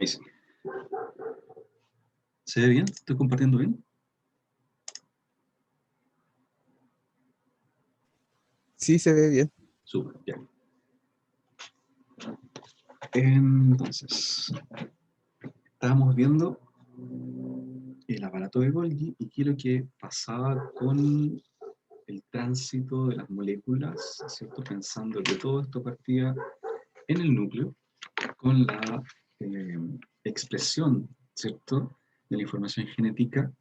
Ahí sí. ¿Se ve bien? ¿Estoy compartiendo bien? Sí, se ve bien. Súper, ya. Entonces, estábamos viendo el aparato de Golgi y quiero que pasaba con el tránsito de las moléculas, ¿cierto? Pensando que todo esto partía en el núcleo con la expresión, ¿cierto?, de la información genética,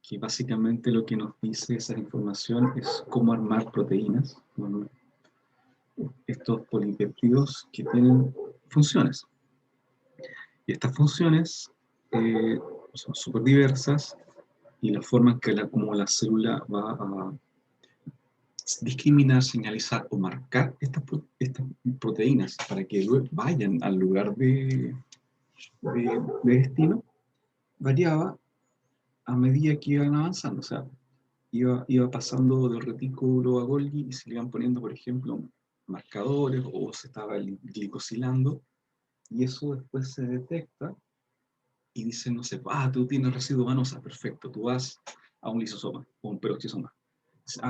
que básicamente lo que nos dice esa información es cómo armar proteínas, bueno, estos polipéptidos que tienen funciones. Y estas funciones son súper diversas y la forma en que como la célula va a discriminar, señalizar o marcar estas proteínas para que vayan al lugar de destino, variaba a medida que iban avanzando. O sea, iba pasando del retículo a Golgi y se le iban poniendo, por ejemplo, marcadores o se estaba glicosilando, y eso después se detecta y dice, no sé, tú tienes residuo vanosa, perfecto, tú vas a un lisosoma o un peroxisoma.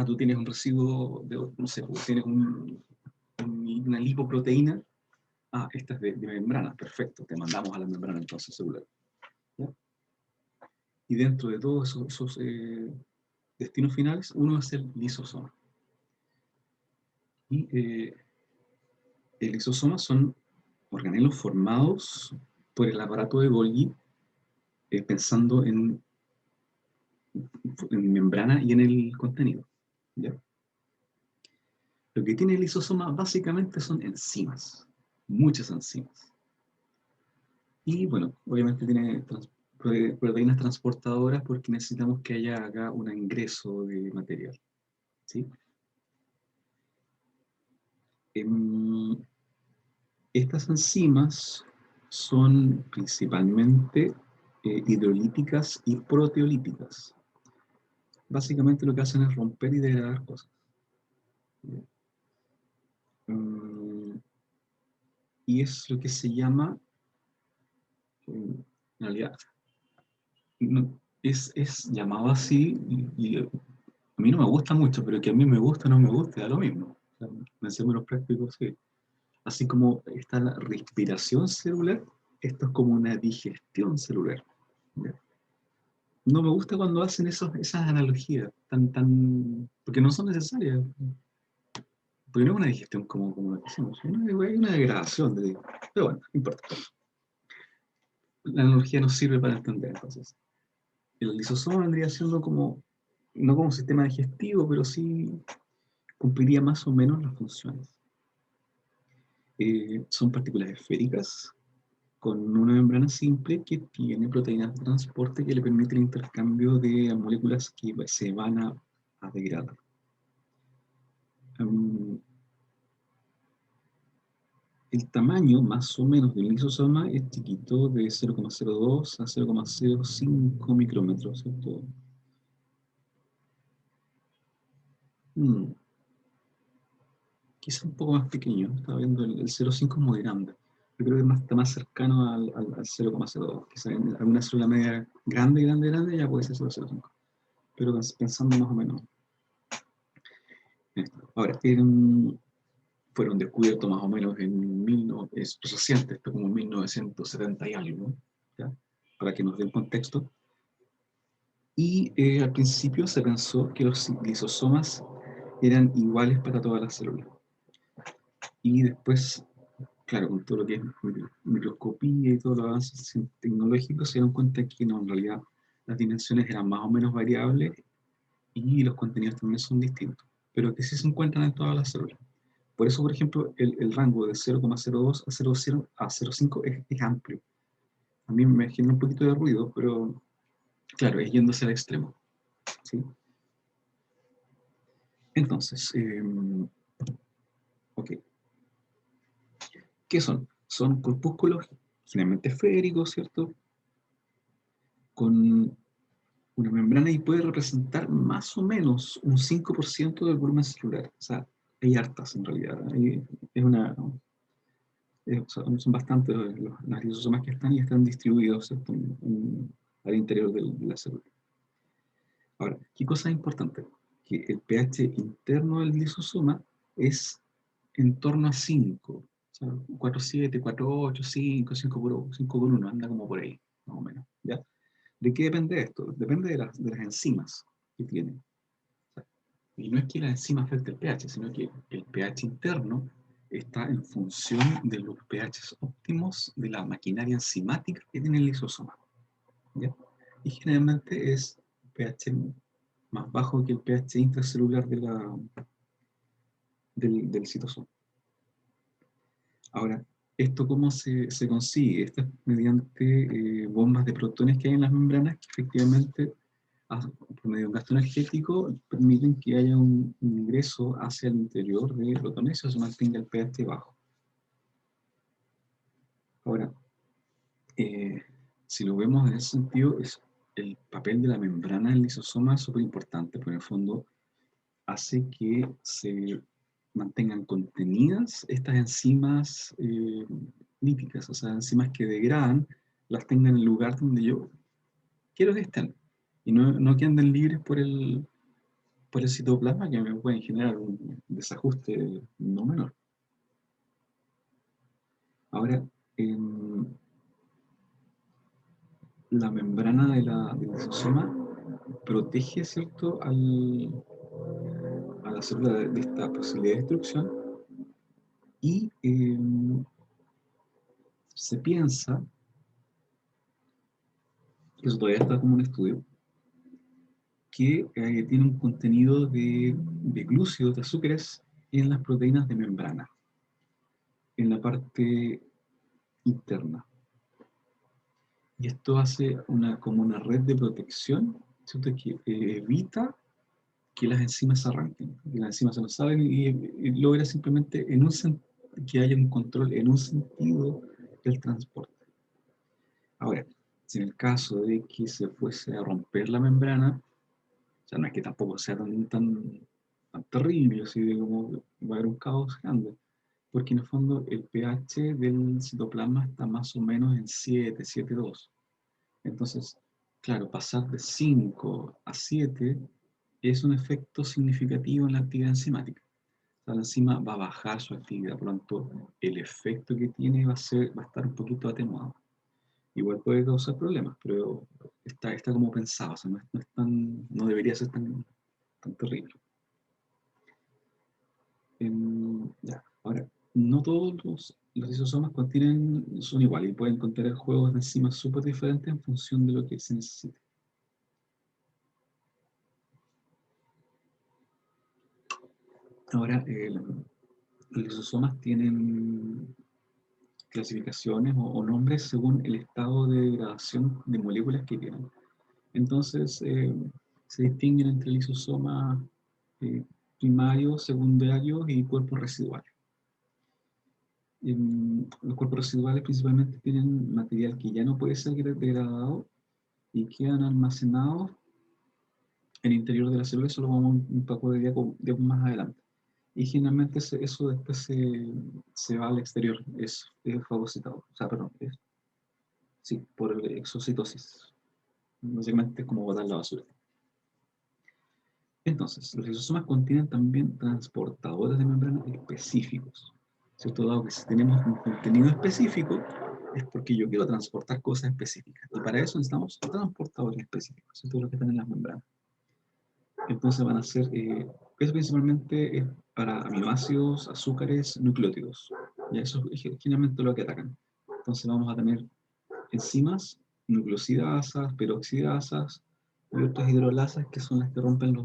Tú tienes un residuo de, no sé, tienes una lipoproteína, esta es de membrana, perfecto, te mandamos a la membrana entonces celular. ¿Ya? Y dentro de todos esos destinos finales, uno es el lisosoma. Y el lisosoma son organelos formados por el aparato de Golgi, pensando en membrana y en el contenido. ¿Ya? Lo que tiene el lisosoma básicamente son enzimas, muchas enzimas. Y bueno, obviamente tiene proteínas transportadoras porque necesitamos que haya acá un ingreso de material. ¿Sí? Estas enzimas son principalmente hidrolíticas y proteolíticas. Básicamente lo que hacen es romper y degradar cosas. Y es lo que se llama, en realidad, es llamado así, y a mí no me gusta mucho, pero que a mí me gusta o no me gusta, da lo mismo. O sea, me sé menos práctico, sí. Así como está la respiración celular, esto es como una digestión celular. No me gusta cuando hacen esas analogías, porque no son necesarias. Porque no es una digestión como lo que hacemos, hay una degradación. Pero bueno, no importa. La analogía nos sirve para entender, entonces. El lisosoma vendría siendo como, no como un sistema digestivo, pero sí cumpliría más o menos las funciones. Son partículas esféricas con una membrana simple que tiene proteínas de transporte que le permite el intercambio de moléculas que se van a degradar. El tamaño más o menos del lisosoma es chiquito, de 0,02 a 0,05 micrómetros, ¿cierto? Quizá un poco más pequeño, estaba viendo el 0,5 es muy grande. Yo creo que está más cercano al 0,02. Quizá en alguna célula media grande, ya puede ser 0,05. Pero pensando más o menos en esto. Ahora, fueron descubiertos más o menos es reciente, esto como en 1970 y algo, ¿ya? Para que nos dé un contexto. Y al principio se pensó que los lisosomas eran iguales para todas las células. Y después, claro, con todo lo que es microscopía y todos los avances tecnológicos, se dieron cuenta que no, en realidad las dimensiones eran más o menos variables y los contenidos también son distintos, pero que sí se encuentran en todas las células. Por eso, por ejemplo, el rango de 0,02 a 0,5 es amplio. A mí me genera un poquito de ruido, pero claro, es yéndose al extremo. ¿Sí? Entonces, ok. ¿Qué son? Son corpúsculos generalmente esféricos, ¿cierto? Con una membrana y puede representar más o menos un 5% del volumen celular. O sea, hay hartas en realidad. Es una son bastantes las lisosomas que están y están distribuidos, ¿cierto? Al interior de la célula. Ahora, ¿qué cosa es importante? Que el pH interno del lisosoma es en torno a 5, o sea, 4,7, 4,8, 5, 5 por 1, anda como por ahí, más o menos, ¿ya? ¿De qué depende esto? Depende de las enzimas que tienen. O sea, y no es que la enzima afecte el pH, sino que el pH interno está en función de los pHs óptimos de la maquinaria enzimática que tiene el lisosoma, ¿ya? Y generalmente es pH más bajo que el pH intracelular del citosoma. Ahora, ¿esto cómo se consigue? Esto es mediante bombas de protones que hay en las membranas que efectivamente, por medio de un gasto energético, permiten que haya un ingreso hacia el interior de protones y se mantenga el pH bajo. Ahora, si lo vemos en ese sentido, el papel de la membrana del lisosoma es súper importante, porque en el fondo hace que se mantengan contenidas estas enzimas líticas, o sea, enzimas que degradan, las tengan en el lugar donde yo quiero que estén, y no que anden libres por el citoplasma, que me pueden generar un desajuste no menor. Ahora, la membrana del lisosoma protege, ¿cierto?, a la célula de esta posibilidad de destrucción, y se piensa, que eso todavía está como un estudio, que tiene un contenido de glúcidos, de azúcares, en las proteínas de membrana, en la parte interna. Y esto hace como una red de protección, ¿cierto?, que evita que las enzimas se arranquen, que las enzimas se nos salen y logra simplemente que haya un control en un sentido del transporte. Ahora, si en el caso de que se fuese a romper la membrana, o sea, no es que tampoco sea tan terrible, así de como va a haber un caos grande, porque en el fondo el pH del citoplasma está más o menos en 7, 7,2. Entonces, claro, pasar de 5 a 7 es un efecto significativo en la actividad enzimática. O sea, la enzima va a bajar su actividad, por lo tanto, el efecto que tiene va a estar un poquito atenuado. Igual puede causar problemas, pero está como pensado, o sea, no debería ser tan terrible. Ya. Ahora, no todos los lisosomas son iguales y pueden contener juegos de enzimas súper diferentes en función de lo que se necesite. Ahora, los lisosomas tienen clasificaciones o nombres según el estado de degradación de moléculas que tienen. Entonces, se distinguen entre lisosomas primarios, secundarios y cuerpos residuales. Los cuerpos residuales principalmente tienen material que ya no puede ser degradado y quedan almacenados en el interior de la célula. Eso lo vamos un poco de más adelante. Y generalmente eso después se va al exterior, es fagocitado, o sea, perdón, sí, por exocitosis. Básicamente es como botar la basura. Entonces, los lisosomas contienen también transportadores de membrana específicos, ¿cierto? Dado que si tenemos un contenido específico, es porque yo quiero transportar cosas específicas. Y para eso necesitamos transportadores específicos, ¿cierto? Los que están en las membranas. Entonces van a ser, eso principalmente es para aminoácidos, azúcares, nucleótidos. Y eso es generalmente lo que atacan. Entonces vamos a tener enzimas, nucleosidasas, peroxidasas y otras hidrolasas que son las que rompen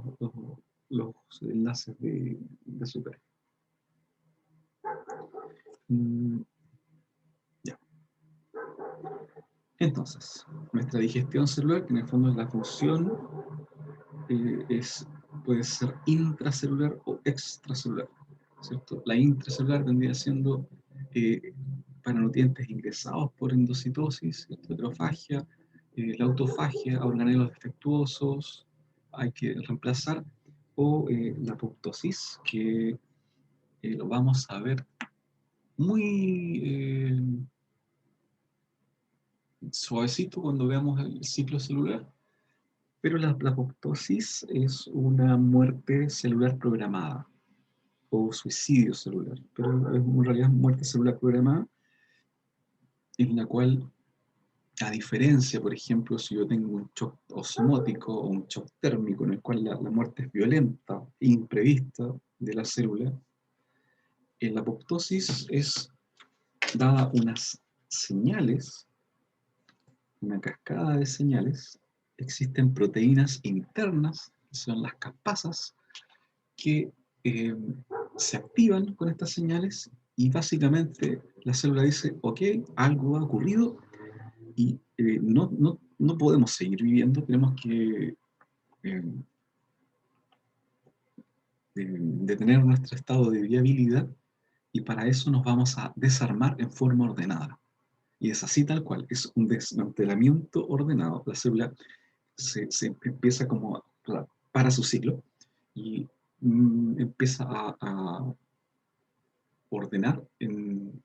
los enlaces de azúcar. Ya. Entonces, nuestra digestión celular, que en el fondo es la función, puede ser intracelular o extracelular, ¿cierto? La intracelular vendría siendo para nutrientes ingresados por endocitosis, heterofagia, la autofagia, a organelos defectuosos, hay que reemplazar, o la apoptosis, que lo vamos a ver muy suavecito cuando veamos el ciclo celular, pero la apoptosis es una muerte celular programada o suicidio celular, pero es en realidad muerte celular programada en la cual, a diferencia, por ejemplo, si yo tengo un shock osmótico o un shock térmico en el cual la muerte es violenta e imprevista de la célula, en la apoptosis es dada unas señales, una cascada de señales. Existen proteínas internas, que son las caspasas, que eh, se activan con estas señales y básicamente la célula dice, ok, algo ha ocurrido y no podemos seguir viviendo, tenemos que eh, detener nuestro estado de viabilidad y para eso nos vamos a desarmar en forma ordenada. Y es así tal cual, es un desmantelamiento ordenado. La célula se empieza como para su ciclo y empieza a ordenar en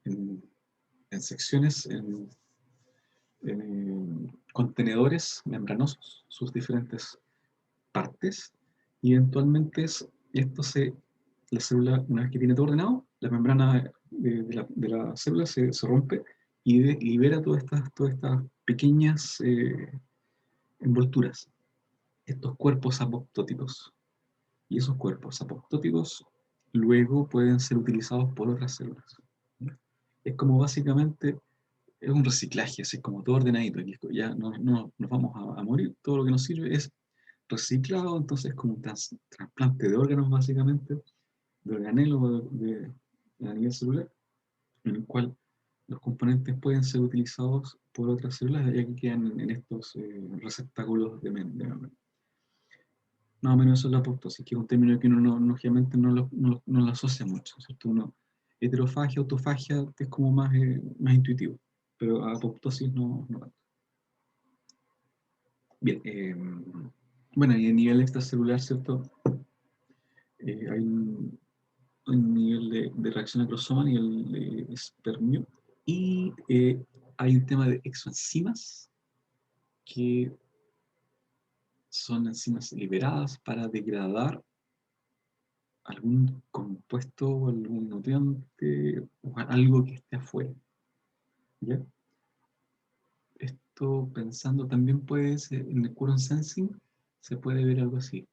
secciones, en contenedores membranosos, sus diferentes partes, y eventualmente la célula, una vez que tiene todo ordenado, la membrana de la célula se rompe y libera todas estas pequeñas envolturas, estos cuerpos apoptóticos. Y esos cuerpos apoptóticos luego pueden ser utilizados por otras células. Es como básicamente, es un reciclaje, así como todo ordenadito. Y ya no nos vamos a morir, todo lo que nos sirve es reciclado, entonces como un trasplante de órganos básicamente, de organelo a nivel celular, en el cual los componentes pueden ser utilizados por otras células ya que quedan en estos receptáculos de membrana. Más o menos eso es la apoptosis, que es un término que uno lógicamente no lo asocia mucho, ¿cierto? Heterofagia, autofagia es como más intuitivo, pero apoptosis no tanto. Bien, bueno, y a nivel extracelular, ¿cierto? Hay un nivel de reacción acrosoma, nivel de espermio, y hay un tema de exoenzimas, que son enzimas liberadas para degradar algún compuesto o algún nutriente o algo que esté afuera. ¿Ya? Esto pensando también puede ser, en el current sensing se puede ver algo así,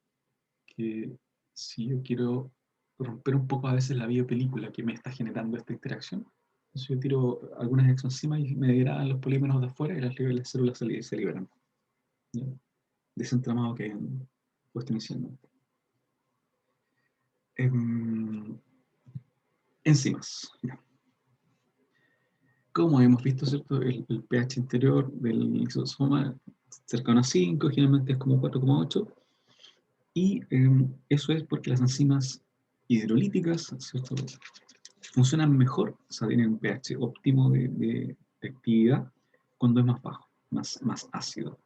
que si yo quiero romper un poco a veces la biopelícula que me está generando esta interacción, entonces yo tiro algunas exoenzimas y me degradan los polímeros de afuera y las células se liberan, ¿ya? De ese entramado que han puesto inicialmente. Enzimas. ¿Ya? Como hemos visto, ¿cierto? El pH interior del lisosoma cercano a 5, generalmente es como 4,8, y eso es porque las enzimas hidrolíticas, ¿cierto? Funcionan mejor, o sea, tienen un pH óptimo de actividad cuando es más bajo, más ácido.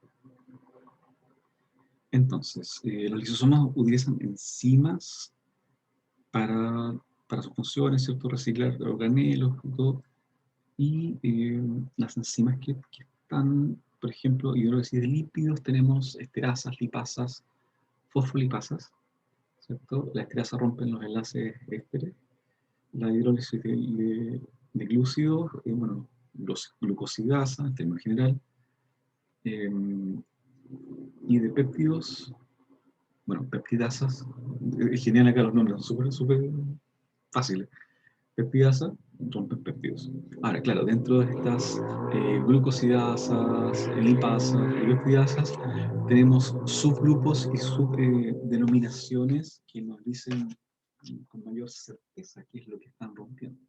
Entonces, los lisosomas utilizan enzimas para, para sus funciones, ¿cierto? Reciclar organelos y todo. Y las enzimas que están, por ejemplo, hidrólisis de lípidos, tenemos esterasas, lipasas, fosfolipasas, ¿cierto? La esterasa rompen los enlaces ésteres, la hidrólisis de glúcidos, bueno, los glucosidasa en términos general, eh, y de péptidos, bueno, peptidasas, es genial acá los nombres, son súper fáciles. Peptidasa rompen péptidos. Ahora, claro, dentro de estas glucosidasas, lipasas y peptidasas, tenemos subgrupos y subdenominaciones que nos dicen con mayor certeza qué es lo que están rompiendo.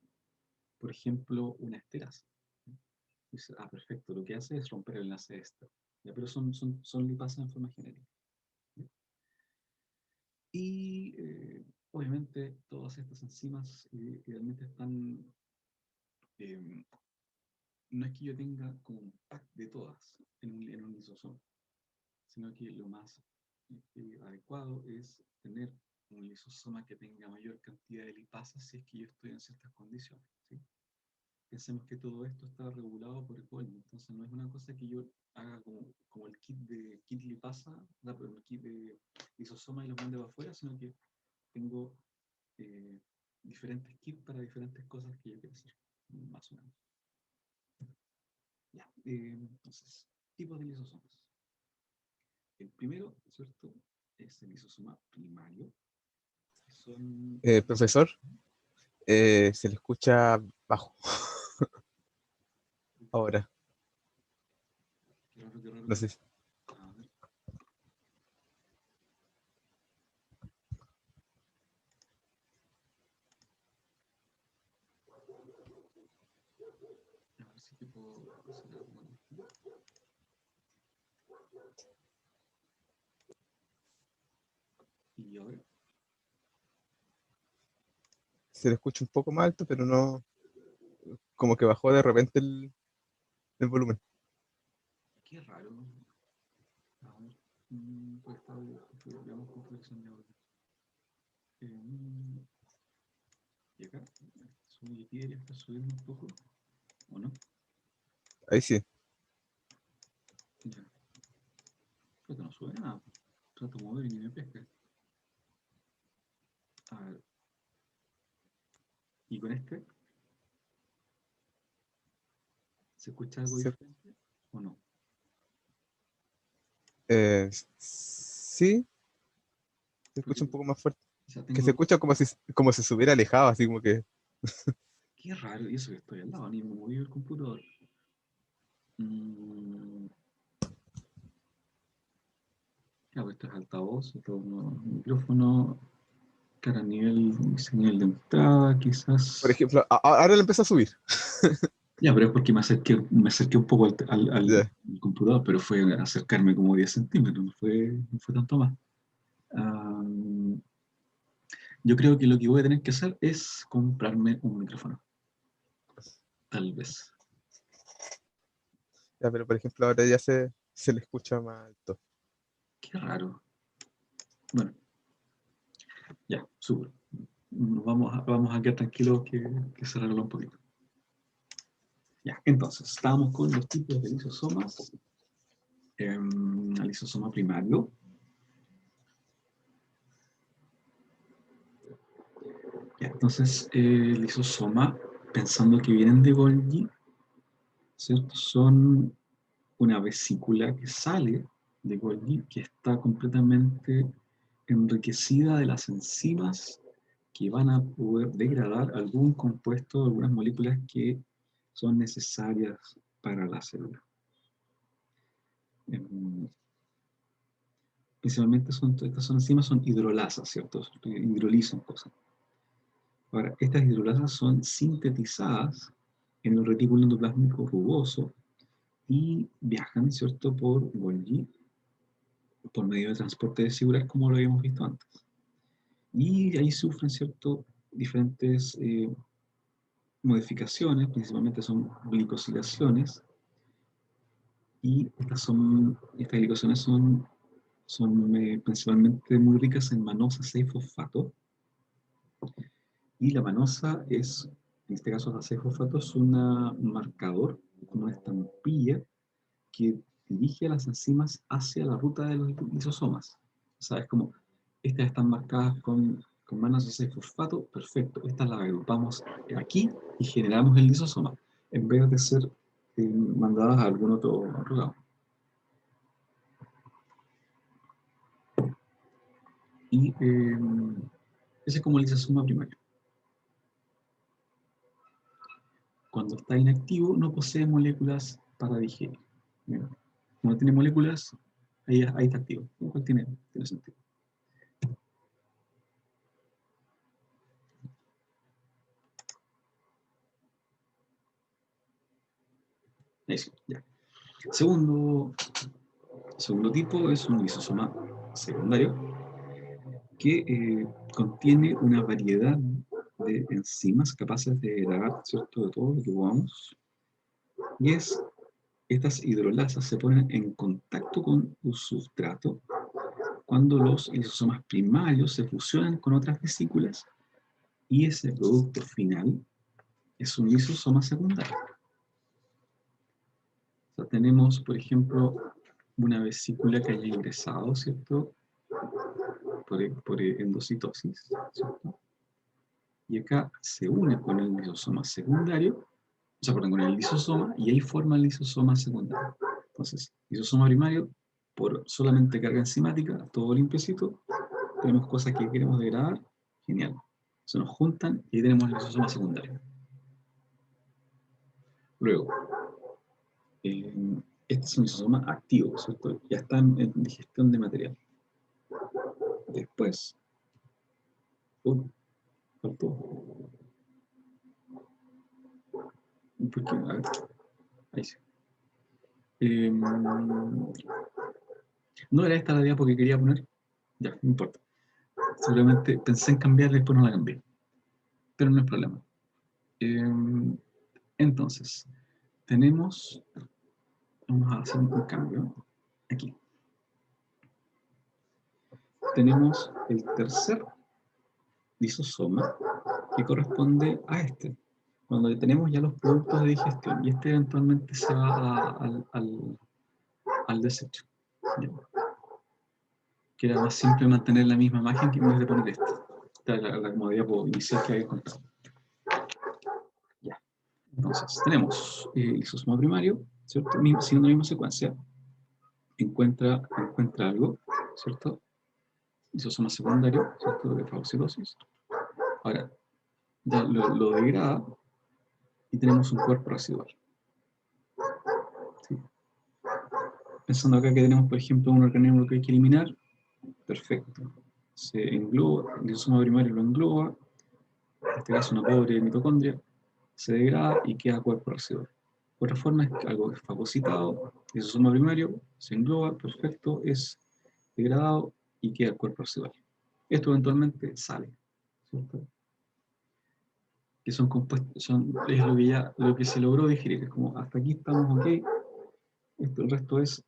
Por ejemplo, una esterasa. Dice, perfecto, lo que hace es romper el enlace éster. ¿Ya? Pero son lipasas en forma genérica. ¿Ya? Y obviamente todas estas enzimas idealmente están no es que yo tenga como un pack de todas en un lisosoma, sino que lo más adecuado es tener un lisosoma que tenga mayor cantidad de lipasas si es que yo estoy en ciertas condiciones, ¿sí? pensemos que todo esto está regulado por el Golgi. Entonces no es una cosa que yo haga como el kit lipasa, el kit de lisosoma y los mande para afuera, sino que tengo diferentes kits para diferentes cosas que yo quiero hacer, más o menos. Ya, entonces, tipos de lisosomas. El primero, ¿cierto? Es el lisosoma primario, que son... Profesor, se le escucha bajo ahora. Qué raro, qué raro, No qué sé. raro. A ver. A ver si te puedo hacer algo con esto. Y ahora, Se le escucha un poco más alto, pero no. Como que bajó de repente el volumen. qué raro. A ver, pues está, veamos con colección de audio. Y acá, subir aquí debería estar subiendo un poco, ¿o no? Ahí sí. Ya, creo que no sube nada. Trato de mover y ni me pesca. A ver, y con este, ¿se escucha algo Se- diferente o no? sí, se escucha Porque, un poco más fuerte. o sea, Que se tengo, escucha como si se hubiera alejado, así como que. qué raro, y eso que estoy al lado, ni me moví el computador. Mm, claro, esto es altavoz, esto es un micrófono, cara a nivel, señal de entrada, Por quizás. ejemplo, ahora le empieza a subir. Ya, pero es porque me acerqué un poco Ya. al computador, pero fue acercarme como 10 centímetros, no fue tanto más. Um, yo creo que lo que voy a tener que hacer es comprarme un micrófono, tal vez. Ya, pero por ejemplo, ahora ya se le escucha más alto. Qué raro. Bueno, ya, súper. Vamos a quedar tranquilos que se arregló un poquito. Ya, entonces, estábamos con los tipos de lisosomas. El lisosoma primario. Ya, entonces, el lisosoma, pensando que vienen de Golgi, ¿cierto? Son una vesícula que sale de Golgi, que está completamente enriquecida de las enzimas que van a poder degradar algún compuesto, algunas moléculas que son necesarias para la célula. Principalmente estas enzimas son hidrolasas, ¿cierto? Hidrolizan cosas. Ahora, estas hidrolasas son sintetizadas en el retículo endoplásmico rugoso y viajan, ¿cierto?, por Golgi, por medio de transporte vesicular, como lo habíamos visto antes. Y ahí sufren, ¿cierto?, diferentes modificaciones, principalmente son glicosilaciones, y estas glicosiones son principalmente muy ricas en manosa 6-fosfato, y la manosa es, en este caso la 6-fosfato, es un marcador, una estampilla que dirige a las enzimas hacia la ruta de los lisosomas. O sea, es como, estas están marcadas con manosa 6-fosfato, perfecto, estas las agrupamos aquí y generamos el lisosoma, en vez de ser mandadas a algún otro lado. Y ese es como el lisosoma primario. Cuando está inactivo, no posee moléculas para digerir. Bien. Cuando tiene moléculas, ahí está activo. Lo cual tiene sentido. Eso, ya. Segundo tipo es un lisosoma secundario que contiene una variedad de enzimas capaces de degradar, ¿cierto?, de todo lo que podamos. Y estas hidrolasas se ponen en contacto con un substrato cuando los lisosomas primarios se fusionan con otras vesículas y ese producto final, es un lisosoma secundario. O sea, tenemos, por ejemplo, una vesícula que haya ingresado, ¿cierto? Por endocitosis, ¿cierto? Y acá se une con el lisosoma secundario, o sea, perdón, con el lisosoma, y ahí forma el lisosoma secundario. Entonces, lisosoma primario, por solamente carga enzimática, todo limpiecito, tenemos cosas que queremos degradar, genial. Se nos juntan y ahí tenemos el lisosoma secundario. Luego, este es un lisosoma activo, ¿cierto? Ya está en digestión de material. Después, faltó. ¿Por qué? A ver, ahí sí. No era esta la diapo que quería poner. Ya, no importa. Seguramente pensé en cambiarla y después no la cambié. Pero no es problema. Entonces, tenemos. Vamos a hacer un cambio. Aquí. Tenemos el tercer lisosoma que corresponde a este. Cuando tenemos ya los productos de digestión y este eventualmente se va al desecho. ¿Ya? Que era más simple mantener la misma imagen que en vez de poner esto. Esta es la comodidad inicial que había contado. Ya. Entonces, tenemos el lisosoma primario, ¿cierto? Siguiendo la misma secuencia, encuentra algo, ¿cierto? Lisosoma secundario, ¿cierto? De fagocitosis. Ahora, ya lo degrada y tenemos un cuerpo residual. ¿Sí? Pensando acá que tenemos, por ejemplo, un organismo que hay que eliminar, perfecto. Se engloba, el lisosoma primario lo engloba, en este caso una pobre mitocondria, se degrada y queda cuerpo residual. Otra forma es que algo es fagocitado, lisosoma primario, se engloba, perfecto, es degradado y queda cuerpo residual. Esto eventualmente sale, ¿cierto? Que son compuestos, es lo que se logró digerir, es como hasta aquí estamos ok, el resto es,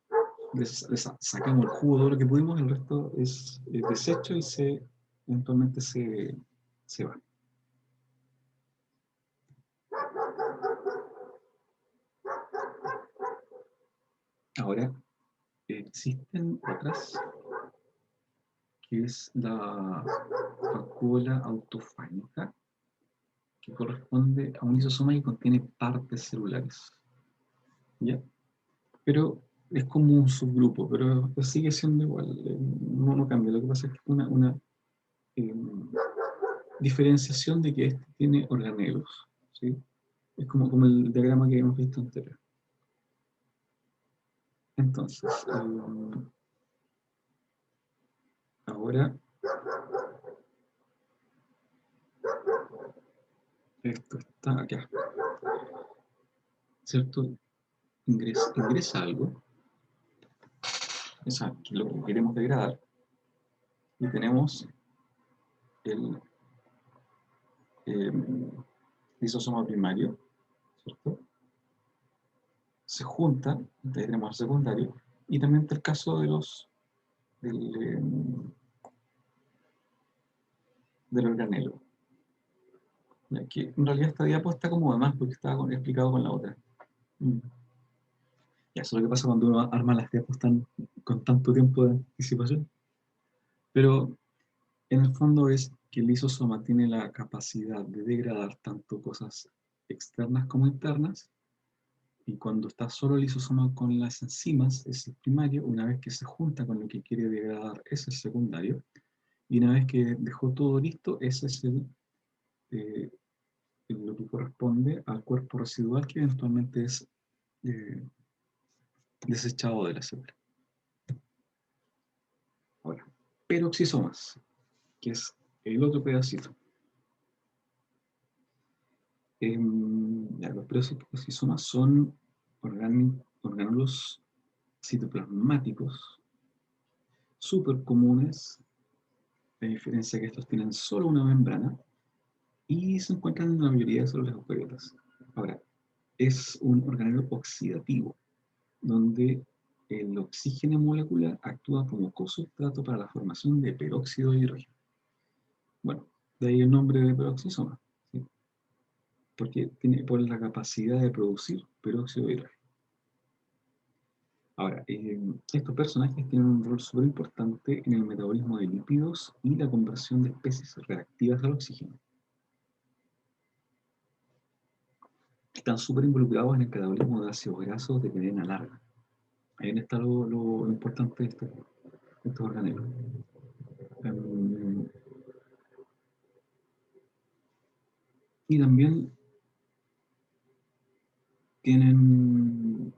sacamos el jugo de todo lo que pudimos, el resto es desecho y eventualmente se va. Ahora, existen otras, que es la vacuola autofágica, que corresponde a un lisosoma que contiene partes celulares. ¿Ya? Pero es como un subgrupo, pero sigue siendo igual, no cambia. Lo que pasa es que es una eh, diferenciación de que este tiene organelos, ¿sí? Es como el diagrama que hemos visto anterior. Entonces, ahora, esto está acá, ¿cierto? Ingresa algo, que lo que queremos degradar, y tenemos el lisosoma primario, ¿cierto? Se junta, entonces tenemos el secundario, y también está el caso del organelo. Que en realidad esta diapo está como de más porque estaba explicado con la otra. Ya, eso es lo que pasa cuando uno arma las diapos con tanto tiempo de anticipación. Pero en el fondo es que el lisosoma tiene la capacidad de degradar tanto cosas externas como internas, y cuando está solo el lisosoma con las enzimas es el primario, una vez que se junta con lo que quiere degradar es el secundario, y una vez que dejó todo listo, ese es lo que corresponde al cuerpo residual que eventualmente es desechado de la célula. Ahora, peroxisomas, que es el otro pedacito. Los peroxisomas son orgánulos citoplasmáticos súper comunes, a diferencia que estos tienen solo una membrana y se encuentran en la mayoría de células eucariotas. Ahora, es un organelo oxidativo, donde el oxígeno molecular actúa como cosustrato para la formación de peróxido de hidrógeno. Bueno, de ahí el nombre de peroxisoma, ¿sí? porque tiene por la capacidad de producir peróxido de hidrógeno. Ahora, estos personajes tienen un rol súper importante en el metabolismo de lípidos y la conversión de especies reactivas al oxígeno. Están súper involucrados en el catabolismo de ácidos grasos de cadena larga. Ahí está lo importante de estos organelos. Y también tienen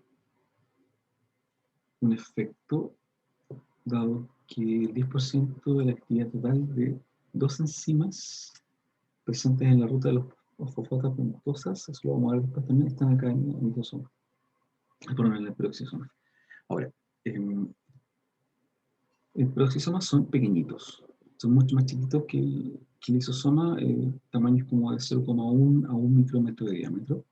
un efecto, dado que el 10% de la actividad total de dos enzimas presentes en la ruta de los fosfatas pentosas, eso lo vamos a ver después también, están acá en el lisosoma, perdón, en el peroxisoma. Ahora, el peroxisoma son pequeñitos, son mucho más chiquitos que el lisosoma, tamaños como de 0,1 a 1 micrómetro de diámetro.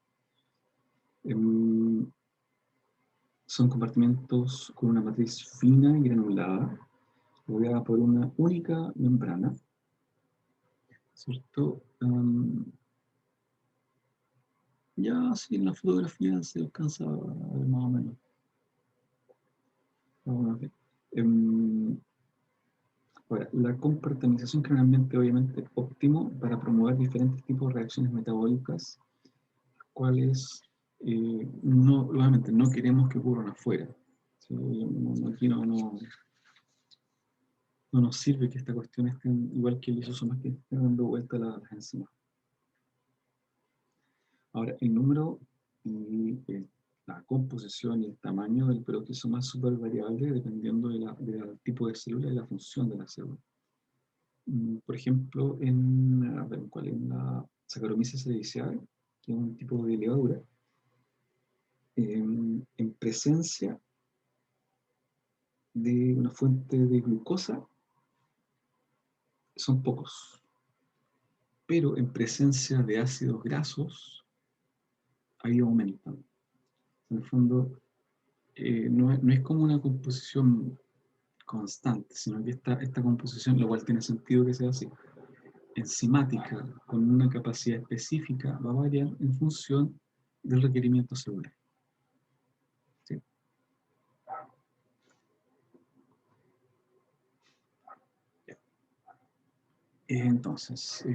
Son compartimentos con una matriz fina y granulada, rodeada por una única membrana, ¿cierto? Ya sí, en la fotografía se alcanza a ver más o menos. Okay. Ahora, la compartimización generalmente, obviamente, es óptimo para promover diferentes tipos de reacciones metabólicas, cuales obviamente no queremos que ocurran afuera. ¿Sí? Aquí no nos sirve que esta cuestión esté igual que el lisosoma, que esté dando vuelta a las enzimas. Ahora, el número y la composición y el tamaño del peroxisoma es súper variable dependiendo del tipo de célula y la función de la célula. Por ejemplo, en la Saccharomyces cerevisiae, que es un tipo de levadura, en presencia de una fuente de glucosa son pocos, pero en presencia de ácidos grasos ahí aumentan. En el fondo, no es como una composición constante, sino que esta composición, lo cual tiene sentido que sea así, enzimática, con una capacidad específica, va a variar en función del requerimiento celular. ¿Sí? Entonces,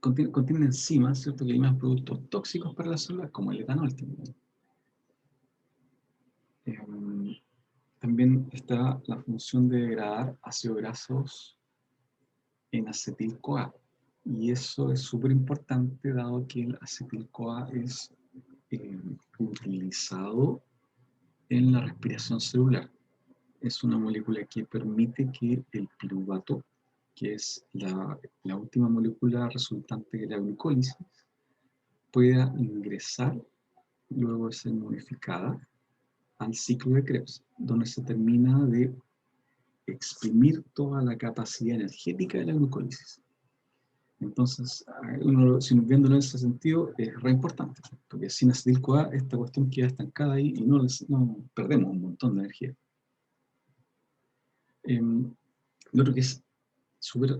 contienen enzimas, ¿cierto? Que hay productos tóxicos para las células, como el etanol también. También está la función de degradar ácidos grasos en acetil-CoA. Y eso es súper importante, dado que el acetil-CoA es utilizado en la respiración celular. Es una molécula que permite que el piruvato, que es la última molécula resultante de la glucólisis, pueda ingresar, luego de ser modificada, al ciclo de Krebs, donde se termina de exprimir toda la capacidad energética de la glucólisis. Entonces, si viéndolo en ese sentido, es re importante, porque sin acetil-CoA esta cuestión queda estancada ahí y no perdemos un montón de energía. Lo otro que es súper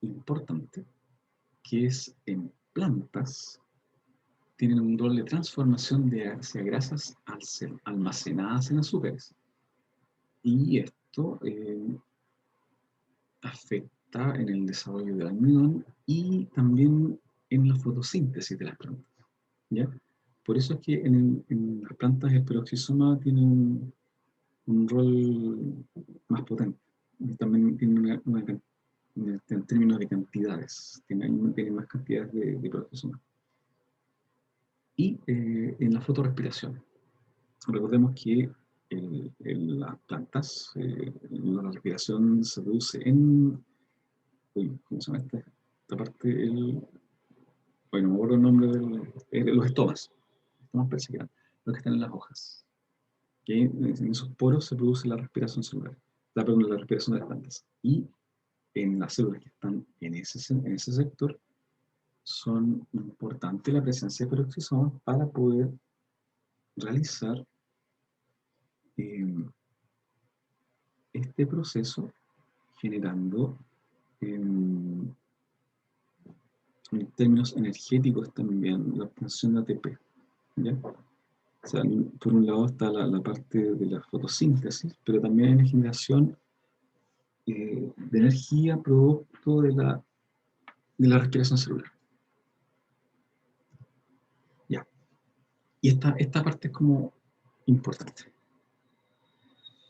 importante, que es en plantas, tienen un rol de transformación hacia grasas al ser almacenadas en azúcares. Y esto afecta en el desarrollo del almidón y también en la fotosíntesis de las plantas. ¿Ya? Por eso es que en las plantas el peroxisoma tiene un rol más potente. Y también tiene en términos de cantidades, tiene más cantidades de peroxisoma. Y en la fotorrespiración. Recordemos que en las plantas la respiración se produce en... ¿cómo se llama esta parte? Bueno, me acuerdo el nombre de los estomas. Estomas parece que eran los que están en las hojas. Que en esos poros se produce la respiración celular. La respiración de las plantas. Y en las células que están en ese sector son importante la presencia de peroxisomas para poder realizar este proceso generando en términos energéticos también, la obtención de ATP, ¿ya? O sea, por un lado está la parte de la fotosíntesis, pero también hay una generación de energía producto de la respiración celular. Ya. Y esta parte es como importante.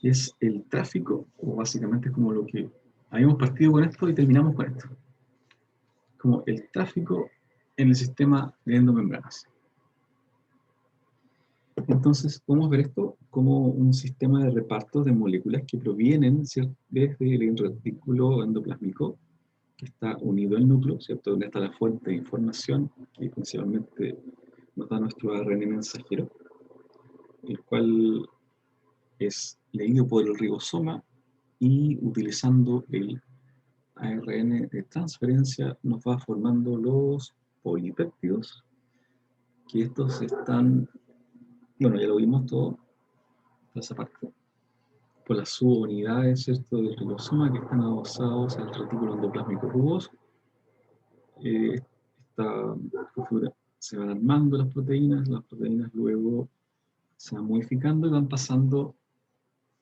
Es el tráfico, o básicamente es como lo que habíamos partido con esto y terminamos con esto. Como el tráfico en el sistema de endomembranas. Entonces, podemos ver esto como un sistema de reparto de moléculas que provienen, ¿cierto?, desde el retículo endoplásmico, que está unido al núcleo, ¿cierto?, donde está la fuente de información, que principalmente nos da nuestro ARN mensajero, el cual es leído por el ribosoma y utilizando el ARN de transferencia nos va formando los polipéptidos, que estos están, bueno, ya lo vimos todo, toda esa parte, por las subunidades, ¿cierto?, del ribosoma que están adosados al retículo endoplásmico rugoso. Se van armando las proteínas luego se van modificando y van pasando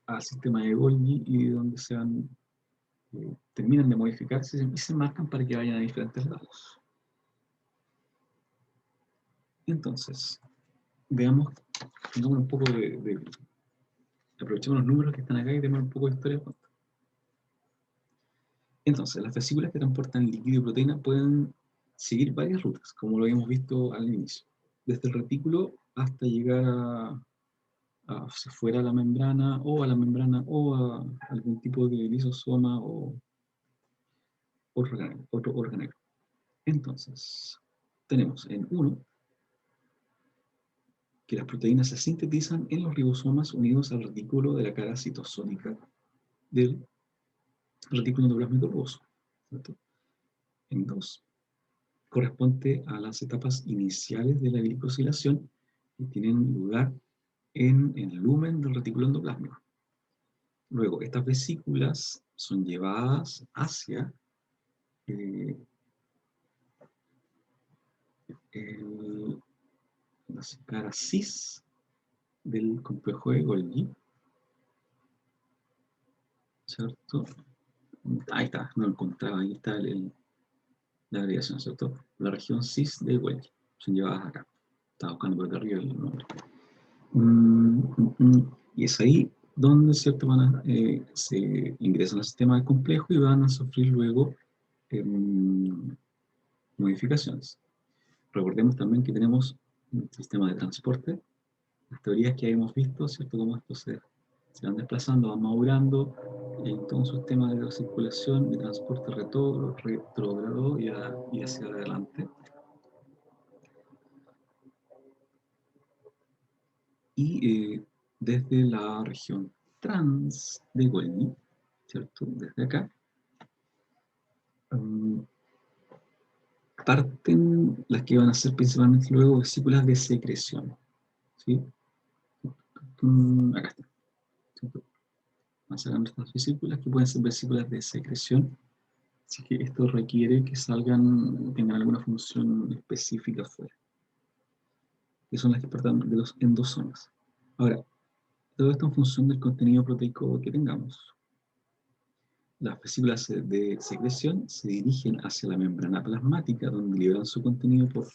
al sistema de Golgi y donde terminan de modificarse y se marcan para que vayan a diferentes lados. Entonces, veamos, tengamos un poco aprovechemos los números que están acá y demos un poco de historia. Entonces, las vesículas que transportan líquido y proteína pueden seguir varias rutas, como lo habíamos visto al inicio, desde el retículo hasta llegar hacia fuera a la membrana o a algún tipo de lisosoma o otro organelo. Entonces, tenemos en uno que las proteínas se sintetizan en los ribosomas unidos al retículo de la cara citosónica del retículo endoplásmico rugoso, ¿cierto? En dos, corresponde a las etapas iniciales de la glicosilación que tienen lugar en el lumen del retículo endoplásmico. Luego, estas vesículas son llevadas hacia la cara cis del complejo de Golgi, ¿cierto? Ahí está, no lo encontraba, ahí está la abreviación, ¿cierto? La región cis de Golgi, son llevadas acá. Estaba buscando por acá arriba el nombre. Y es ahí donde, ¿cierto?, se ingresan al sistema complejo y van a sufrir luego modificaciones. Recordemos también que tenemos un sistema de transporte, las teorías que habíamos visto, ¿cierto?, cómo estos se van desplazando, van madurando, en todo un sistema de circulación, de transporte retrógrado y hacia adelante. Y desde la región trans de Golgi, ¿cierto?, desde acá, parten las que van a ser principalmente luego vesículas de secreción, ¿sí? Acá está, ¿cierto? Van sacando estas vesículas que pueden ser vesículas de secreción, así que esto requiere que tengan alguna función específica fuera, que son las que partan de los endosomas. Ahora, todo esto en función del contenido proteico que tengamos. Las vesículas de secreción se dirigen hacia la membrana plasmática, donde liberan su contenido por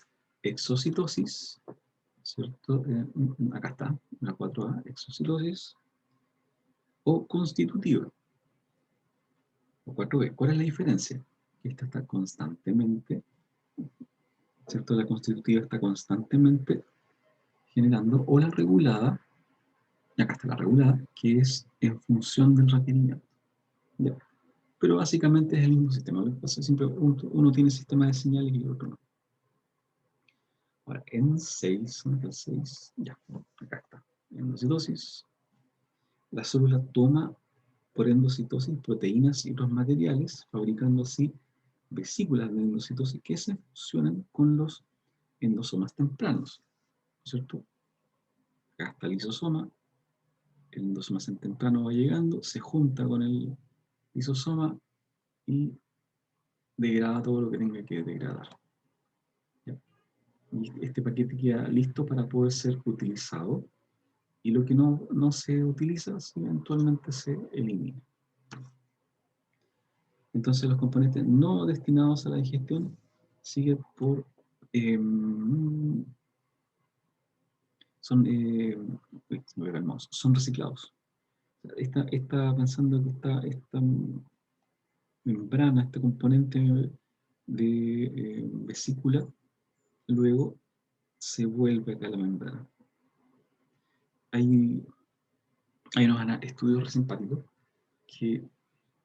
exocitosis, ¿cierto? Acá está, la 4A, exocitosis, o constitutiva, o 4B. ¿Cuál es la diferencia? Que esta está constantemente, ¿cierto? La constitutiva está constantemente generando, o la regulada, y acá está la regulada, que es en función del requerimiento. ¿Ya? Pero básicamente es el mismo sistema. Lo que pasa es que siempre uno tiene sistema de señales y el otro no. Ahora, en 6, ¿dónde está el 6? Ya, acá está. Endocitosis. La célula toma por endocitosis proteínas y otros materiales, fabricando así vesículas de endocitosis que se fusionan con los endosomas tempranos, ¿cierto? Acá está el lisosoma, el endosoma temprano va llegando, se junta con el lisosoma y degrada todo lo que tenga que degradar. ¿Ya? Y este paquete queda listo para poder ser utilizado, y lo que no se utiliza eventualmente se elimina. Entonces los componentes no destinados a la digestión siguen por son reciclados. Está pensando que esta membrana, este componente de vesícula, luego se vuelve acá a la membrana. Hay unos estudios resimpáticos que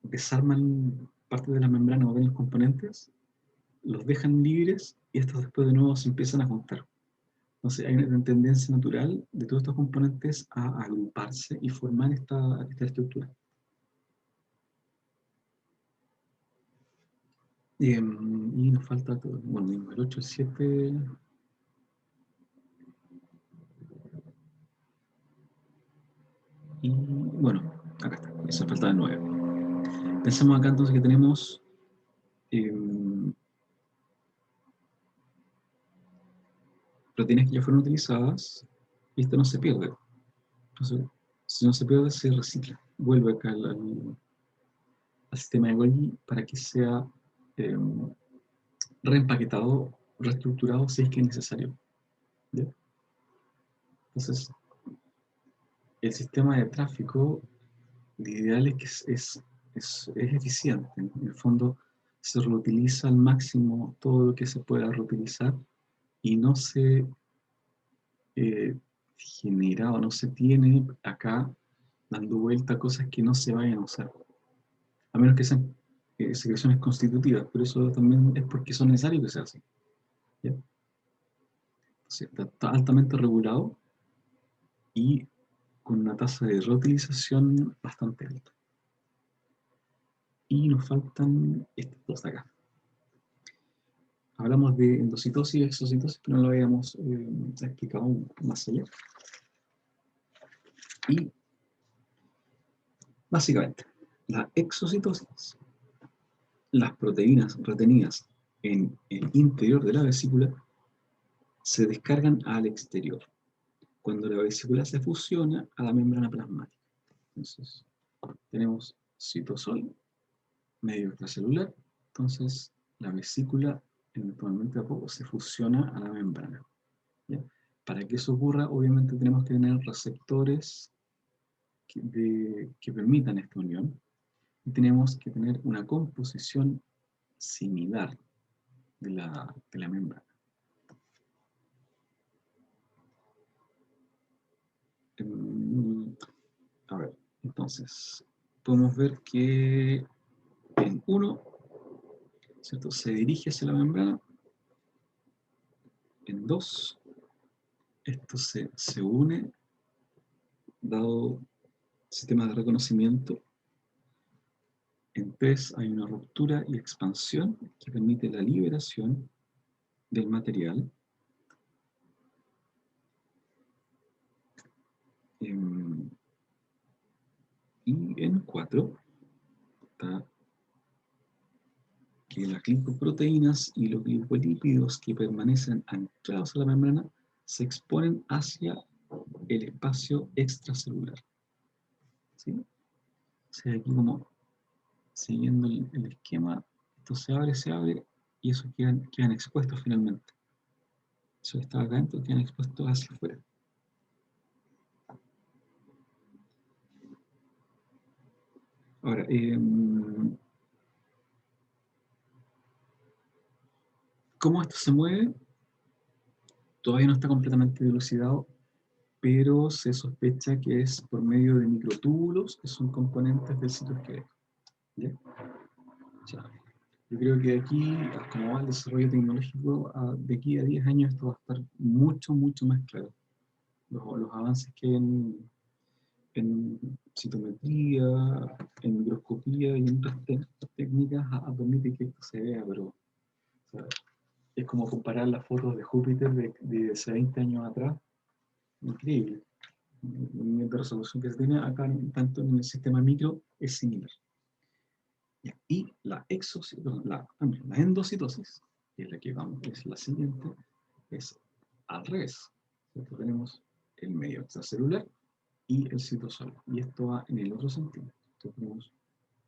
desarman parte de la membrana o de los componentes, los dejan libres y estos después de nuevo se empiezan a juntar. Entonces hay una tendencia natural de todos estos componentes a agruparse y formar esta estructura. Y nos falta todo. Bueno, el 8, el 7. Y bueno, acá está. Eso falta el 9. Pensamos acá entonces que tenemos proteínas que ya fueron utilizadas y esto no se pierde. Entonces, si no se pierde, se recicla. Vuelve acá al sistema de Golgi para que sea reempaquetado, reestructurado si es que es necesario. ¿Ya? Entonces, el sistema de tráfico, lo ideal es que es eficiente. En el fondo, se reutiliza al máximo todo lo que se pueda reutilizar y no se genera o no se tiene acá dando vuelta cosas que no se vayan a usar. A menos que sean secreciones constitutivas, pero eso también es porque son necesarios que se hacen. ¿Ya? Entonces, está altamente regulado y con una tasa de reutilización bastante alta. Y nos faltan estos dos de acá. Hablamos de endocitosis y exocitosis, pero no lo habíamos explicado más allá. Y básicamente, la exocitosis, las proteínas retenidas en el interior de la vesícula se descargan al exterior, cuando la vesícula se fusiona a la membrana plasmática. Entonces, tenemos citosol, medio extracelular, entonces la vesícula eventualmente a poco se fusiona a la membrana. ¿Ya? Para que eso ocurra, obviamente tenemos que tener receptores que permitan esta unión, y tenemos que tener una composición similar de la membrana. A ver, entonces, podemos ver que en 1, ¿cierto?, se dirige hacia la membrana. En 2, esto se une, dado sistema de reconocimiento. En 3 hay una ruptura y expansión que permite la liberación del material. Y en 4 está que las glicoproteínas y los glicolípidos que permanecen anclados a la membrana se exponen hacia el espacio extracelular. ¿Sí? O sea, aquí como siguiendo el esquema, esto se abre y eso quedan expuestos finalmente. Eso que está acá adentro quedan expuestos hacia afuera. Ahora, ¿cómo esto se mueve? Todavía no está completamente dilucidado, pero se sospecha que es por medio de microtúbulos, que son componentes del citoesqueleto. ¿Ya? O sea, yo creo que aquí, como va el desarrollo tecnológico, de aquí a 10 años esto va a estar mucho, mucho más claro. Los avances que en citometría, en microscopía y en otras técnicas permiten que esto se vea, pero o sea, es como comparar las fotos de Júpiter de hace 20 años atrás. Increíble. El nivel de resolución que se tiene acá, tanto en el sistema micro, es similar. Y la la endocitosis, que es la que vamos, es la siguiente, es al revés. ¿Cierto? Tenemos el medio extracelular y el citosol. Y esto va en el otro sentido. Entonces tenemos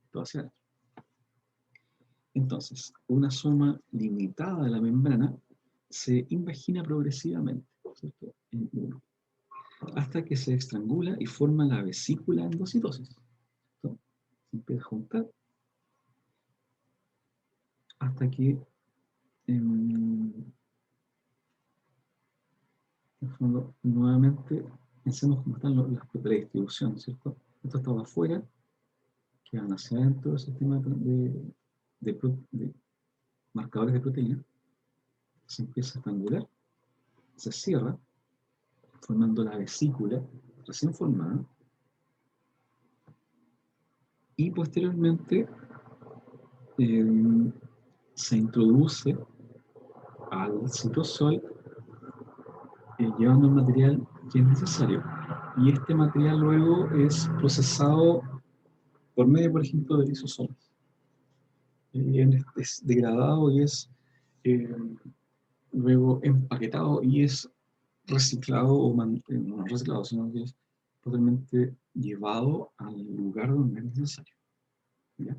esto hacia adentro. Entonces, una soma limitada de la membrana se invagina progresivamente, ¿cierto? En uno, hasta que se estrangula y forma la vesícula endocitosis. ¿Cierto? Se empieza a juntar hasta que en el fondo nuevamente pensemos cómo están las predistribuciones, ¿cierto? Esto estaba afuera, que van hacia adentro del sistema de marcadores de proteína, se empieza a estrangular, se cierra, formando la vesícula recién formada, y posteriormente se introduce al citosol llevando el material que es necesario. Y este material luego es procesado por medio, por ejemplo, de lisosomas. Es degradado y es luego empaquetado y es reciclado, no reciclado, sino que es totalmente llevado al lugar donde es necesario. ¿Ya?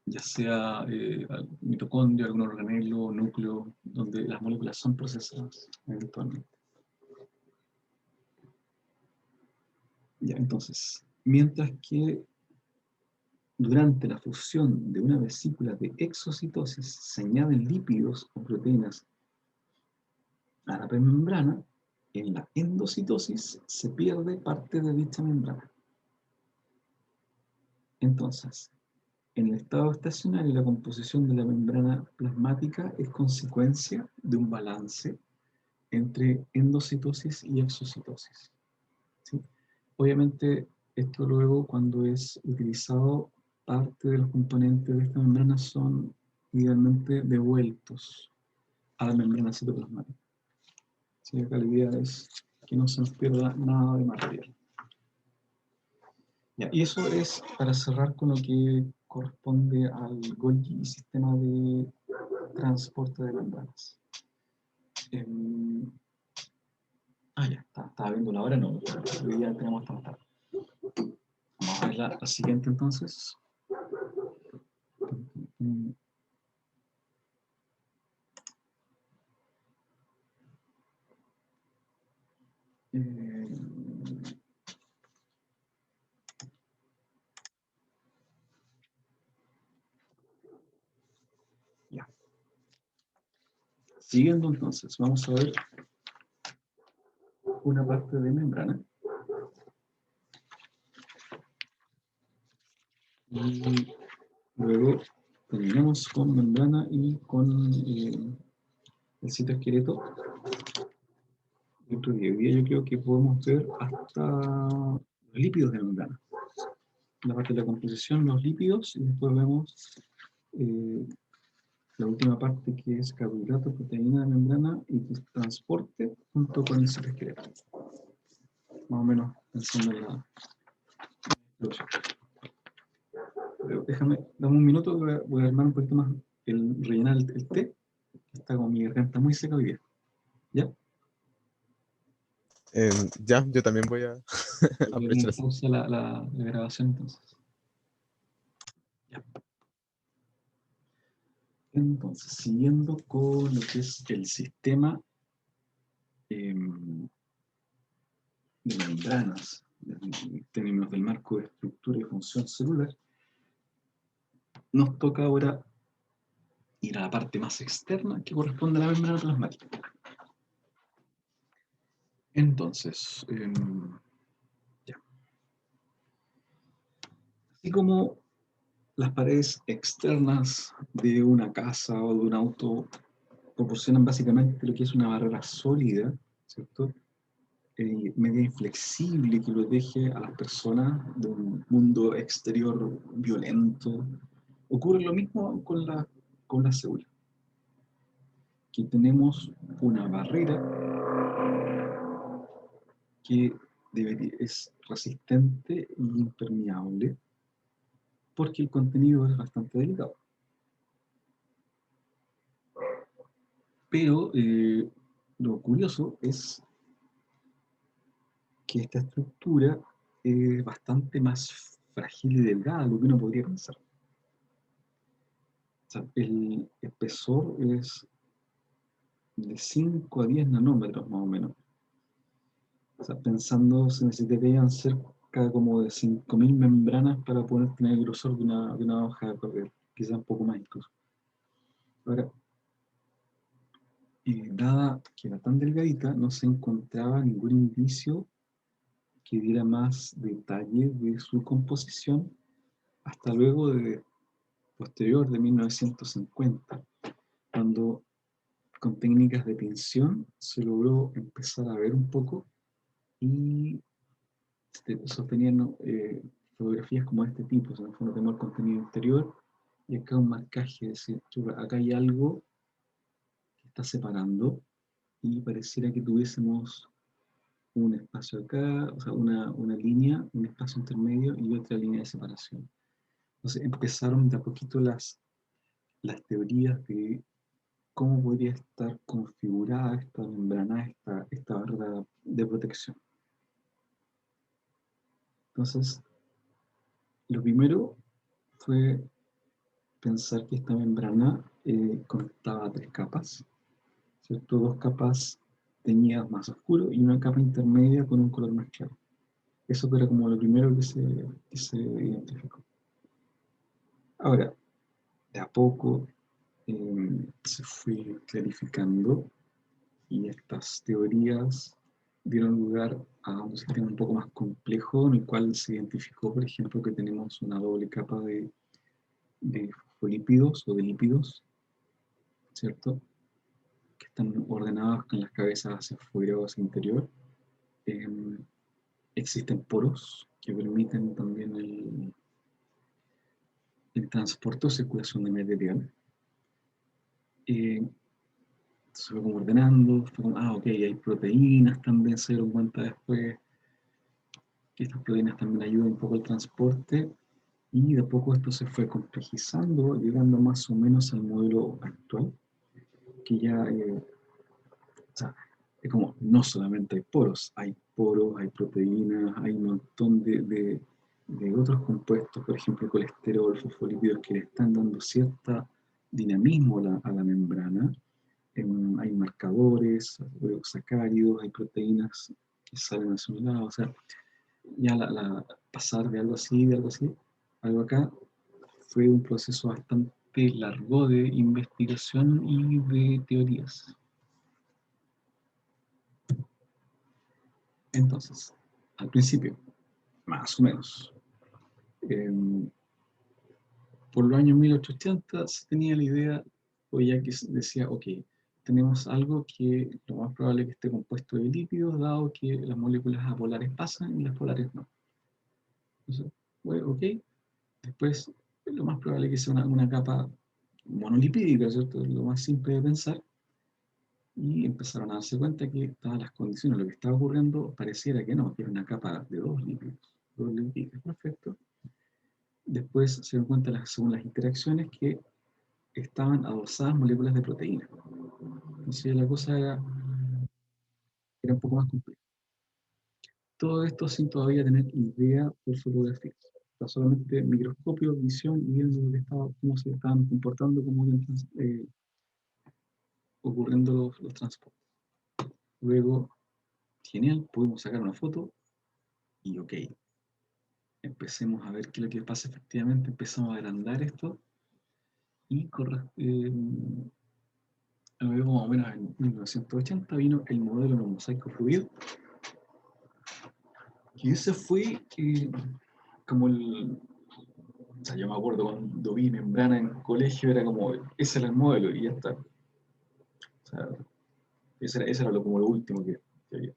Ya sea mitocondrio, algún organelo, núcleo, donde las moléculas son procesadas eventualmente. Ya, entonces, mientras que durante la fusión de una vesícula de exocitosis se añaden lípidos o proteínas a la membrana, en la endocitosis se pierde parte de dicha membrana. Entonces, en el estado estacionario, la composición de la membrana plasmática es consecuencia de un balance entre endocitosis y exocitosis. ¿Sí? Obviamente, esto luego, cuando es utilizado, parte de los componentes de esta membrana son idealmente devueltos a la membrana citoplasmática. ¿Sí? Acá la idea es que no se nos pierda nada de material. Ya, y eso es para cerrar con lo que corresponde al Golgi sistema de transporte de membranas. Ya, estaba viendo la hora, no, hoy ya tenemos que tarde. Vamos a ver la siguiente entonces. Ya. Siguiendo entonces, vamos a ver una parte de membrana. Y luego terminamos con membrana y con el citoesqueleto. Dentro de hoy día yo creo que podemos ver hasta los lípidos de membrana. La parte de la composición, los lípidos, y después vemos la última parte que es carbohidrato, proteína de membrana y transporte junto con el citoesqueleto. Más o menos pensando en la introducción. Dame un minuto, voy a armar un poquito más, rellenar el té, que está con mi garganta muy seca hoy día. ¿Ya? Ya, yo también voy a aprovechar así. Pausa la grabación entonces. Ya. Entonces, siguiendo con lo que es el sistema de membranas, en términos del marco de estructura y función celular, nos toca ahora ir a la parte más externa que corresponde a la membrana plasmática. Entonces, ya. Así como las paredes externas de una casa o de un auto proporcionan básicamente lo que es una barrera sólida, ¿cierto? Media inflexible que protege a las personas de un mundo exterior violento. Ocurre lo mismo con la célula, que tenemos una barrera que es resistente e impermeable porque el contenido es bastante delicado. Pero lo curioso es que esta estructura es bastante más frágil y delgada de lo que uno podría pensar. O sea, el espesor es de 5 a 10 nanómetros más o menos. O sea, pensando, se necesitarían cerca como de 5.000 membranas para poder tener el grosor de una hoja de papel, quizás un poco más incluso. Ahora, dada que era tan delgadita, no se encontraba ningún indicio que diera más detalle de su composición hasta luego de posterior de 1950, cuando con técnicas de tinción se logró empezar a ver un poco y sostenían fotografías como este tipo, o sea, en el fondo tenemos el contenido interior y acá un marcaje, es decir, acá hay algo que está separando y pareciera que tuviésemos un espacio acá, o sea, una línea, un espacio intermedio y otra línea de separación. Entonces empezaron de a poquito las teorías de cómo podría estar configurada esta membrana, esta barrera de protección. Entonces, lo primero fue pensar que esta membrana constaba de 3 capas, ¿cierto? 2 capas teñidas más oscuro y una capa intermedia con un color más claro. Eso era como lo primero que se identificó. Ahora, de a poco se fue clarificando y estas teorías dieron lugar a un sistema un poco más complejo en el cual se identificó, por ejemplo, que tenemos una doble capa de fosfolípidos o de lípidos, ¿cierto? Que están ordenados con las cabezas hacia afuera o hacia el interior. Eh, Existen poros que permiten también el transporte o circulación de material. Se fue como ordenando, fue como, ok, hay proteínas también, se dieron cuenta después que estas proteínas también ayudan un poco al transporte, y de a poco esto se fue complejizando, llegando más o menos al modelo actual, que ya, o sea, es como, no solamente hay poros, hay proteínas, hay un montón de otros compuestos, por ejemplo, colesterol, fosfolípidos, que le están dando cierta dinamismo a la membrana. Hay marcadores, sacáridos, hay proteínas que salen a su lado, o sea, ya pasar de algo acá, fue un proceso bastante largo de investigación y de teorías. Entonces, al principio, más o menos, eh, por los años 1880 se tenía la idea, o ya que decía, ok, tenemos algo que lo más probable es que esté compuesto de lípidos, dado que las moléculas apolares pasan y las polares no. Entonces, bueno, ok, después lo más probable es que sea una capa monolipídica, ¿cierto? Lo más simple de pensar. Y empezaron a darse cuenta que todas las condiciones, lo que estaba ocurriendo, pareciera que no, que era una capa de dos lípidos, perfecto. Después se dieron cuenta, según las interacciones, que estaban adosadas moléculas de proteína. Entonces la cosa era un poco más compleja. Todo esto sin todavía tener idea por fotografía. Está solamente microscopio, visión y viendo lo que estaba, cómo se estaban comportando, cómo iban ocurriendo los transportes. Luego, genial, pudimos sacar una foto y ok, empecemos a ver qué es lo que pasa efectivamente, empezamos a agrandar esto y luego más o menos en 1980 vino el modelo de mosaico fluido, y ese fue como o sea, yo me acuerdo cuando vi membrana en colegio, era como, ese era el modelo y ya está. O sea, ese era como lo último que había.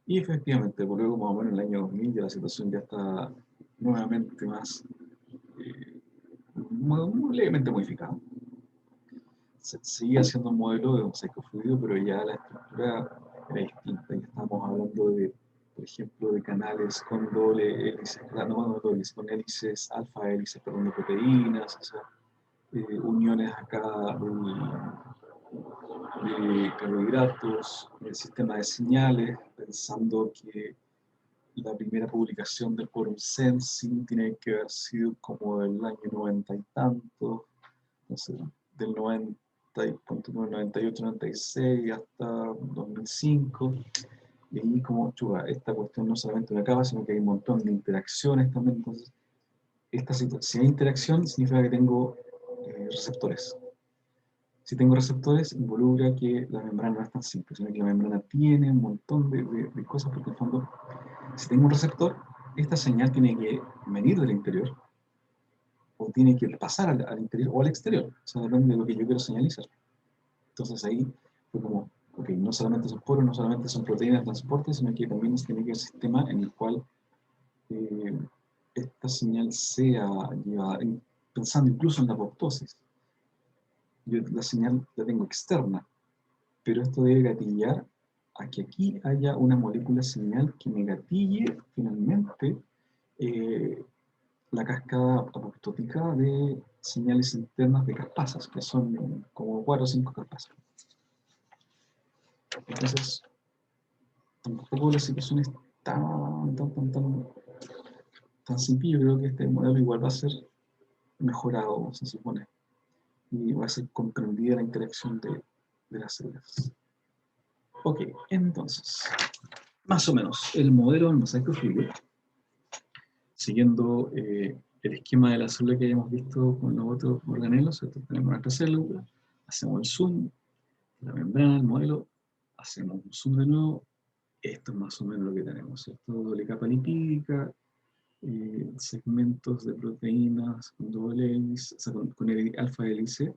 Y efectivamente, por luego más o menos en el año 2000 ya la situación ya está nuevamente más levemente modificada. Seguía siendo un modelo de mosaico fluido, pero ya la estructura era distinta. Ya estamos hablando de por ejemplo, de canales con doble hélice, no doble hélice, con hélices, alfa hélices, perdón, de proteínas, o sea, uniones acá de carbohidratos, el sistema de señales, pensando que la primera publicación del quórum sensing tiene que haber sido como del año 90 y tanto, no sé, del 90, 98, 96 hasta 2005. Y ahí como, chuga, esta cuestión no solamente una capa, sino que hay un montón de interacciones también. Entonces, si hay interacción, significa que tengo receptores. Si tengo receptores, involucra que la membrana no es tan simple, sino que la membrana tiene un montón de cosas, porque en el fondo, si tengo un receptor, esta señal tiene que venir del interior, o tiene que pasar al interior o al exterior. O sea, depende de lo que yo quiero señalizar. Entonces ahí fue como, ok, no solamente son poros, no solamente son proteínas de transporte, sino que también tiene que haber un sistema en el cual eh, esta señal sea llevada, pensando incluso en la apoptosis. Yo la señal la tengo externa, pero esto debe gatillar a que aquí haya una molécula señal que me gatille finalmente la cascada apoptótica de señales internas de caspasas, que son como 4 o 5 caspasas. Entonces, tampoco la situación es tan simple. Yo creo que este modelo igual va a ser mejorado, se supone, y va a ser comprendida la interacción de las células. Ok, entonces, más o menos, el modelo del mosaico fluido, siguiendo el esquema de la célula que hayamos visto con los otros organelos, tenemos nuestra célula, hacemos el zoom, la membrana, el modelo, hacemos un zoom de nuevo, esto es más o menos lo que tenemos, ¿cierto? Doble capa lipídica, segmentos de proteínas con doble hélice, o sea, con alfa hélice,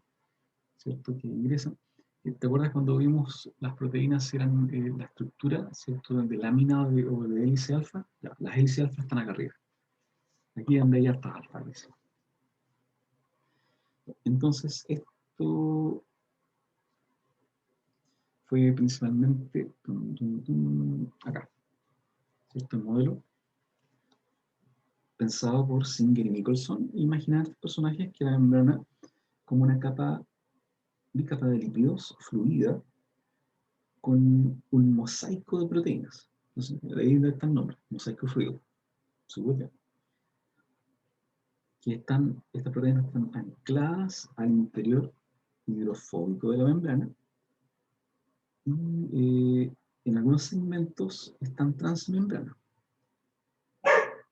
¿cierto? Que ingresan. ¿Te acuerdas cuando vimos las proteínas eran la estructura, ¿cierto? De lámina o de hélice alfa? Ya, las hélices alfa están acá arriba. Aquí donde hay hartas alfa hélices. Entonces, esto fue principalmente acá, ¿cierto? El modelo pensado por Singer y Nicholson. Imaginar estos personajes que la membrana como una capa de lípidos fluida con un mosaico de proteínas. Entonces, de ahí está el nombre, mosaico fluido. Súper bien. Que estas proteínas están ancladas al interior hidrofóbico de la membrana y en algunos segmentos están transmembrana.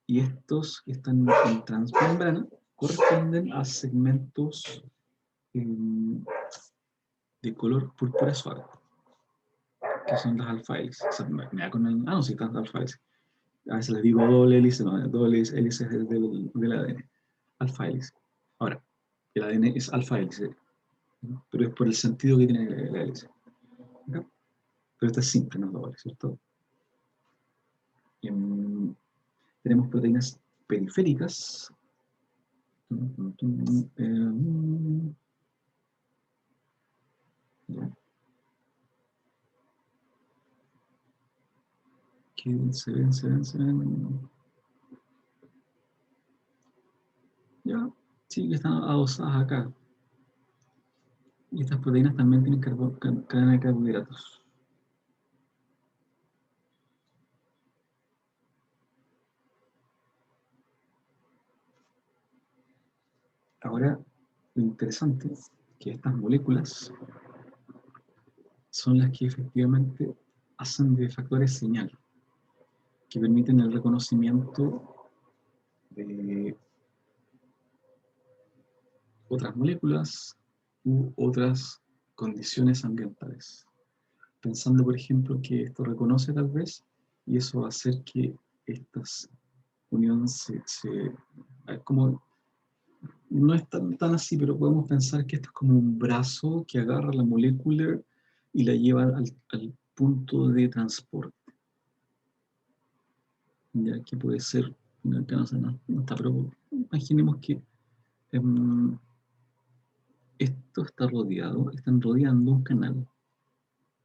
Y estos que están en transmembrana corresponden a segmentos de color púrpura suave, que son las alfa hélices. O sea, no, sí, están alfa hélices. A veces les digo doble hélice, no, doble hélice es del ADN, alfa hélice. Ahora, el ADN es alfa hélice, ¿no? Pero es por el sentido que tiene la hélice. ¿Okay? Pero esta es simple, no es doble, ¿cierto? Tenemos proteínas periféricas. ¿Ya? Que se ven. Ya, sí, que están adosadas acá. Y estas proteínas también tienen cadena de carbohidratos. Ahora, lo interesante es que estas moléculas son las que efectivamente hacen de factores señal, que permiten el reconocimiento de otras moléculas u otras condiciones ambientales. Pensando, por ejemplo, que esto reconoce tal vez, y eso va a hacer que estas uniones como no es tan así, pero podemos pensar que esto es como un brazo que agarra la molécula y la lleva al punto de transporte. Ya que puede ser, no está, pero imaginemos que esto está rodeado, están rodeando un canal.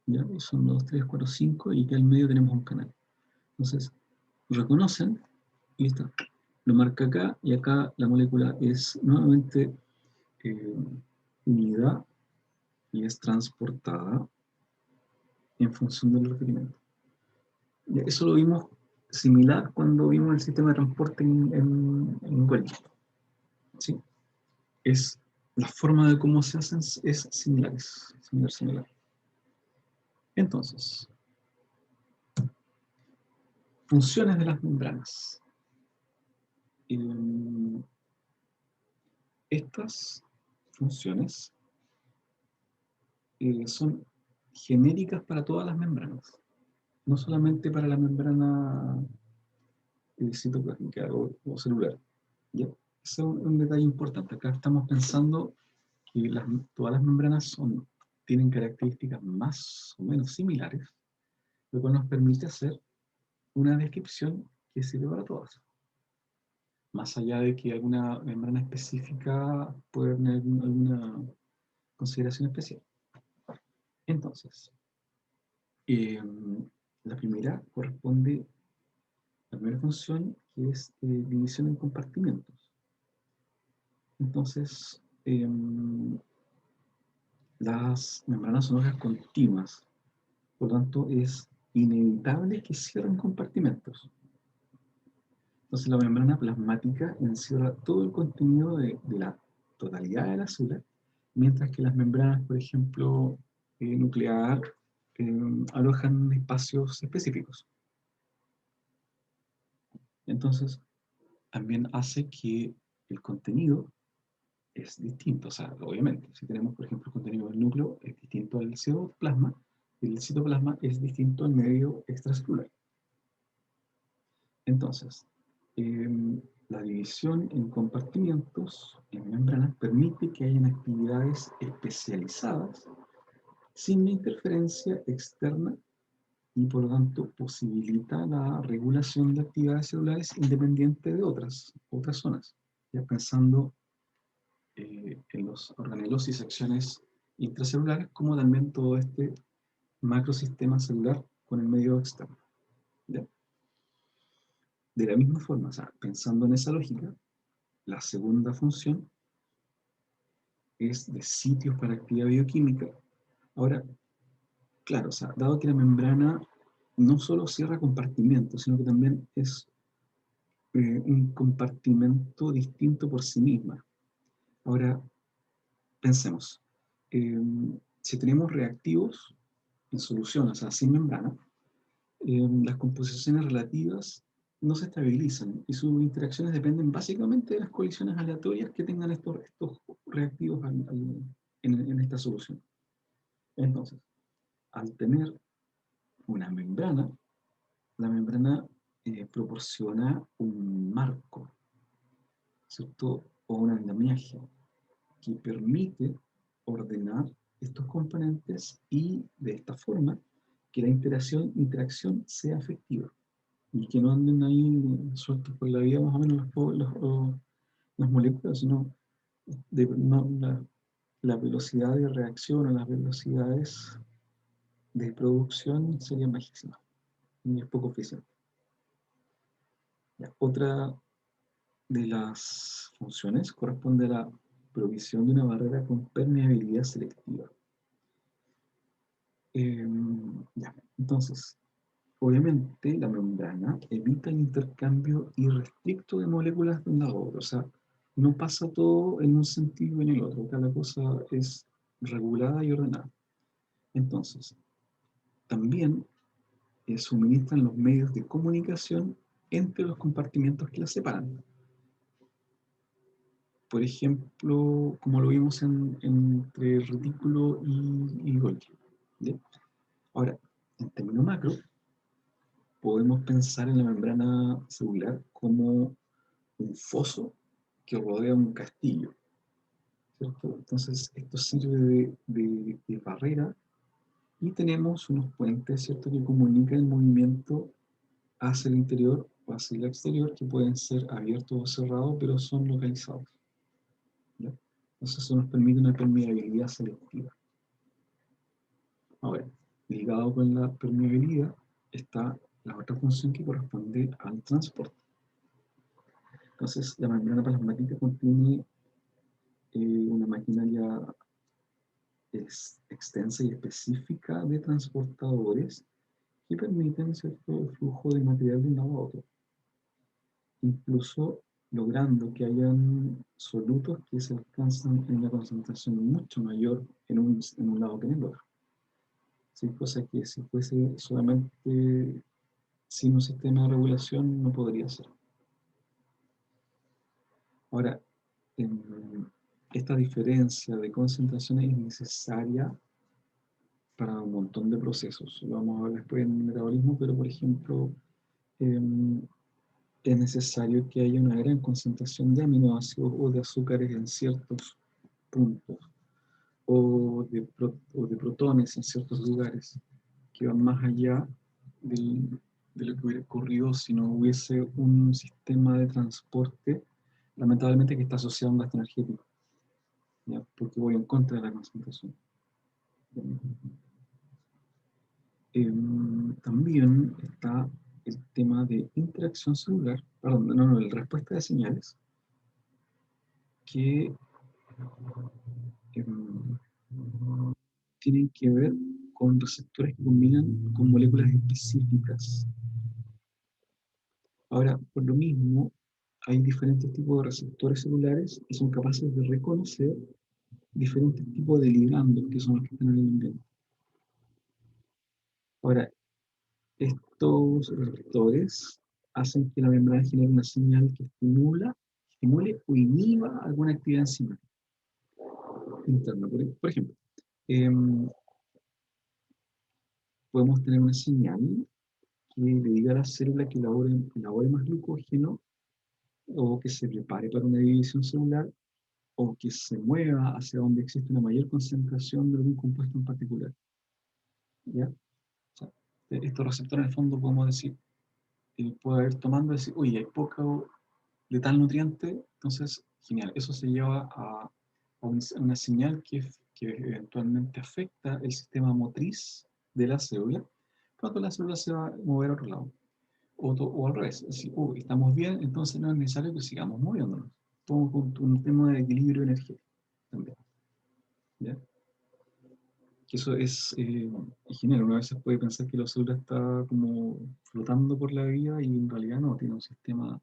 ¿Ya? Y son 2, 3, 4, 5 y que al medio tenemos un canal. Entonces, reconocen y está. Lo marca acá y acá la molécula es nuevamente eh, unida y es transportada en función del requerimiento. Eso lo vimos similar cuando vimos el sistema de transporte en Golgi. ¿Sí? Es la forma de cómo se hacen es similar. Entonces, funciones de las membranas. Estas funciones son genéricas para todas las membranas, no solamente para la membrana citoplasmática o celular. ¿Ya? Ese es un detalle importante. Acá estamos pensando que todas las membranas tienen características más o menos similares, lo cual nos permite hacer una descripción que sirve para todas. Más allá de que alguna membrana específica puede tener alguna consideración especial. Entonces, la primera corresponde a la primera función, que es división en compartimentos. Entonces, las membranas son hojas continuas, por lo tanto es inevitable que cierren compartimentos. Entonces la membrana plasmática encierra todo el contenido de la totalidad de la célula, mientras que las membranas, por ejemplo, nuclear, alojan espacios específicos. Entonces, también hace que el contenido es distinto. O sea, obviamente, si tenemos, por ejemplo, el contenido del núcleo, es distinto al citoplasma, y el citoplasma es distinto al medio extracelular. Entonces, la división en compartimientos, en membranas, permite que hayan actividades especializadas sin la interferencia externa y por lo tanto posibilita la regulación de actividades celulares independiente de otras zonas. Ya pensando en los organelos y secciones intracelulares, como también todo este macrosistema celular con el medio externo. ¿Ya? De la misma forma, o sea, pensando en esa lógica, la segunda función es de sitios para actividad bioquímica. Ahora, claro, o sea, dado que la membrana no solo cierra compartimentos, sino que también es un compartimento distinto por sí misma. Ahora, pensemos, si tenemos reactivos en solución, o sea, sin membrana, las composiciones relativas no se estabilizan y sus interacciones dependen básicamente de las colisiones aleatorias que tengan estos reactivos en esta solución. Entonces, al tener una membrana, la membrana proporciona un marco, ¿cierto? O un andamiaje que permite ordenar estos componentes y de esta forma que la interacción sea efectiva y que no anden ahí sueltos por la vida más o menos las moléculas, sino la velocidad de reacción o las velocidades de producción serían bajísimas y es poco eficiente. Ya, otra de las funciones corresponde a la provisión de una barrera con permeabilidad selectiva. Ya, entonces, obviamente la membrana evita el intercambio irrestricto de moléculas de un lado a otro, o sea, no pasa todo en un sentido y en el otro, cada cosa es regulada y ordenada. Entonces, también suministran los medios de comunicación entre los compartimentos que la separan. Por ejemplo, como lo vimos entre retículo y Golgi. ¿Sí? Ahora, en términos macro, podemos pensar en la membrana celular como un foso que rodea un castillo, ¿cierto? Entonces, esto sirve de barrera y tenemos unos puentes, ¿cierto?, que comunican el movimiento hacia el interior o hacia el exterior, que pueden ser abiertos o cerrados, pero son localizados. ¿Ya? Entonces, eso nos permite una permeabilidad selectiva. Ahora, ligado con la permeabilidad está la otra función que corresponde al transporte. Entonces, la membrana plasmática contiene una maquinaria extensa y específica de transportadores que permiten cierto flujo de material de un lado a otro, incluso logrando que hayan solutos que se alcanzan en una concentración mucho mayor en un lado que en el otro. ¿Sí? Cosa que si fuese solamente sin un sistema de regulación no podría ser. Ahora, esta diferencia de concentraciones es necesaria para un montón de procesos. Lo vamos a ver después en el metabolismo, pero por ejemplo, es necesario que haya una gran concentración de aminoácidos o de azúcares en ciertos puntos, o de protones en ciertos lugares, que van más allá de lo que hubiera ocurrido si no hubiese un sistema de transporte, lamentablemente que está asociado a un gasto energético, ¿ya? Porque voy en contra de la concentración. También está el tema de interacción celular, perdón, no, de respuesta de señales, que em, tienen que ver con receptores que combinan con moléculas específicas. Ahora, por lo mismo, hay diferentes tipos de receptores celulares que son capaces de reconocer diferentes tipos de ligandos que son los que están en el ambiente. Ahora, estos receptores hacen que la membrana genere una señal que estimule o inhiba alguna actividad enzimática interna. Por ejemplo, eh, podemos tener una señal que le diga a la célula que elabore más glucógeno, o que se prepare para una división celular, o que se mueva hacia donde existe una mayor concentración de algún compuesto en particular. ¿Ya? O sea, estos receptores en el fondo podemos decir, puede haber tomando y decir, oye, hay poco de tal nutriente, entonces, genial, eso se lleva a una señal que eventualmente afecta el sistema motriz de la célula, cuando la célula se va a mover a otro lado. O al revés, si estamos bien, entonces no es necesario que sigamos moviéndonos. Todo un tema de equilibrio energético también. ¿Ya? Que eso es genial. Una vez puede pensar que la célula está como flotando por la vida y en realidad no, tiene un sistema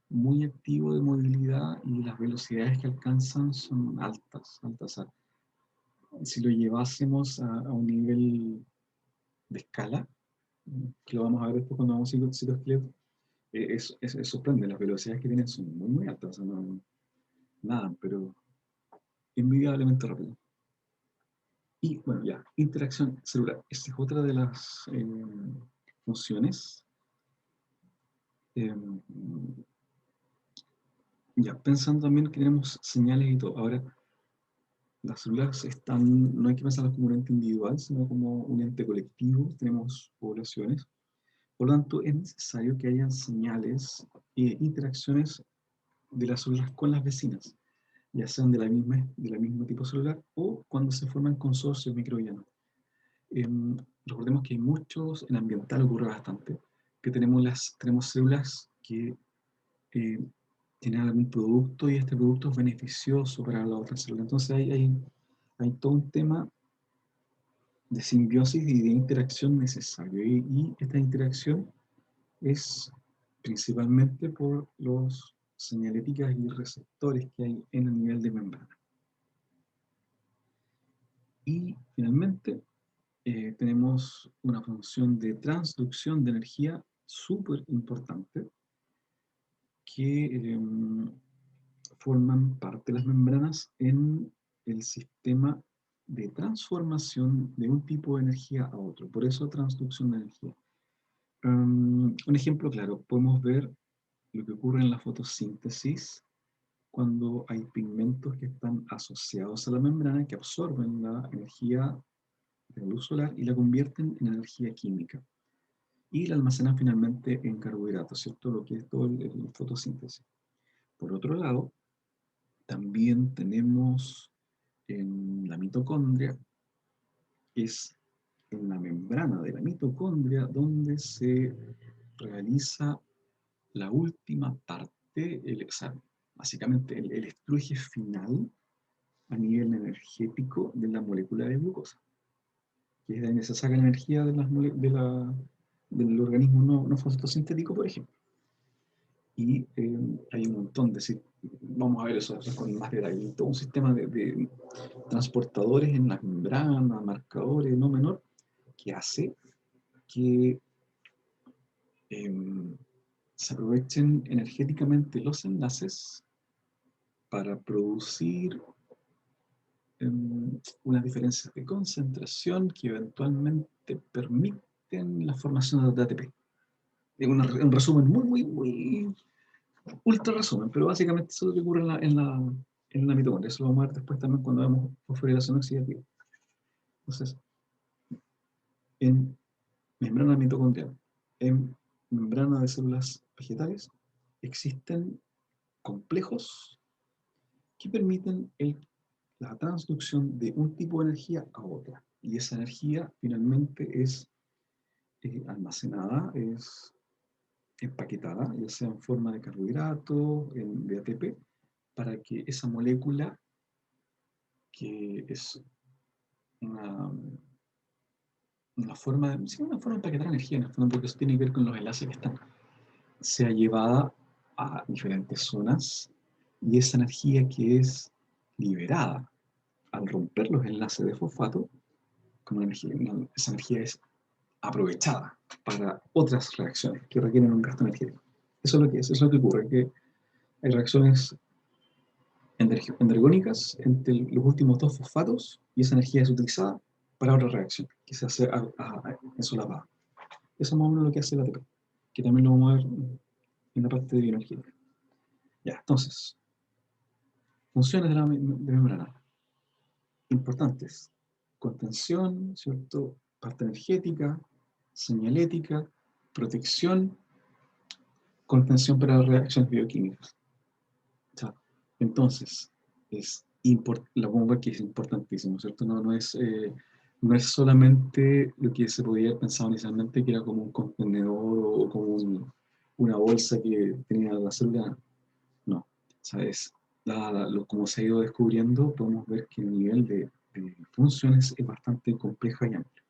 muy activo de movilidad y las velocidades que alcanzan son altas, altas. O sea, si lo llevásemos a un nivel de escala, que lo vamos a ver después cuando vamos a citoesqueleto, es sorprendente. Las velocidades que tienen son muy, muy altas. O sea, no, nada, pero envidiablemente rápido. Y bueno, ya, interacción celular. Esta es otra de las funciones. Eh, ya, pensando también que tenemos señales y todo. Ahora, las células están, no hay que pensarlas como un ente individual, sino como un ente colectivo. Tenemos poblaciones. Por lo tanto, es necesario que hayan señales e interacciones de las células con las vecinas, ya sean de la misma tipo celular o cuando se forman consorcios microbianos. Recordemos que hay muchos, en ambiental ocurre bastante, que tenemos células que eh, tienen algún producto y este producto es beneficioso para la otra célula. Entonces hay todo un tema de simbiosis y de interacción necesario. Y esta interacción es principalmente por los señaléticas y receptores que hay en el nivel de membrana. Y finalmente tenemos una función de transducción de energía súper importante que forman parte de las membranas en el sistema de transformación de un tipo de energía a otro. Por eso transducción de energía. Un ejemplo claro, podemos ver lo que ocurre en la fotosíntesis cuando hay pigmentos que están asociados a la membrana que absorben la energía de la luz solar y la convierten en energía química y la almacenan finalmente en carbohidratos, ¿cierto? Lo que es todo el fotosíntesis. Por otro lado, también tenemos en la mitocondria, que es en la membrana de la mitocondria donde se realiza la última parte, o sea, básicamente el estruje final a nivel energético de la molécula de glucosa, que es de donde se saca la energía de del organismo no fotosintético, por ejemplo. Y hay un montón de, vamos a ver eso con más detalle, todo un sistema de transportadores en las membranas, marcadores no menor, que hace que se aprovechen energéticamente los enlaces para producir unas diferencias de concentración que eventualmente permiten la formación de ATP. Es un resumen muy ultra resumen, pero básicamente eso es lo que ocurre en la mitocondria. Eso lo vamos a ver después también cuando vemos fosforilación oxidativa. Entonces, en membrana mitocondrial, en membrana de células vegetales, existen complejos que permiten la transducción de un tipo de energía a otra. Y esa energía finalmente es almacenada, es empaquetada, ya sea en forma de carbohidrato, de ATP, para que esa molécula, que es una forma de empaquetar energía, en el fondo, porque eso tiene que ver con los enlaces que están, sea llevada a diferentes zonas, y esa energía que es liberada al romper los enlaces de fosfato, esa energía es aprovechada para otras reacciones que requieren un gasto energético. Eso es lo que es, eso es lo que ocurre, que hay reacciones endergónicas entre los últimos dos fosfatos y esa energía es utilizada para otra reacción que se hace ensolapada. Eso es más o menos lo que hace el ATP, que también lo vamos a ver en la parte de bioenergía. Ya, entonces, funciones de la membrana. Importantes. Contención, ¿cierto? Parte energética, señalética, protección, contención para reacciones bioquímicas. O sea, entonces, la bomba que es importantísimo, ¿cierto? No es solamente lo que se podía haber pensado inicialmente, que era como un contenedor o como una bolsa que tenía la célula. No, ¿sabes? Como se ha ido descubriendo, podemos ver que el nivel de funciones es bastante compleja y amplio.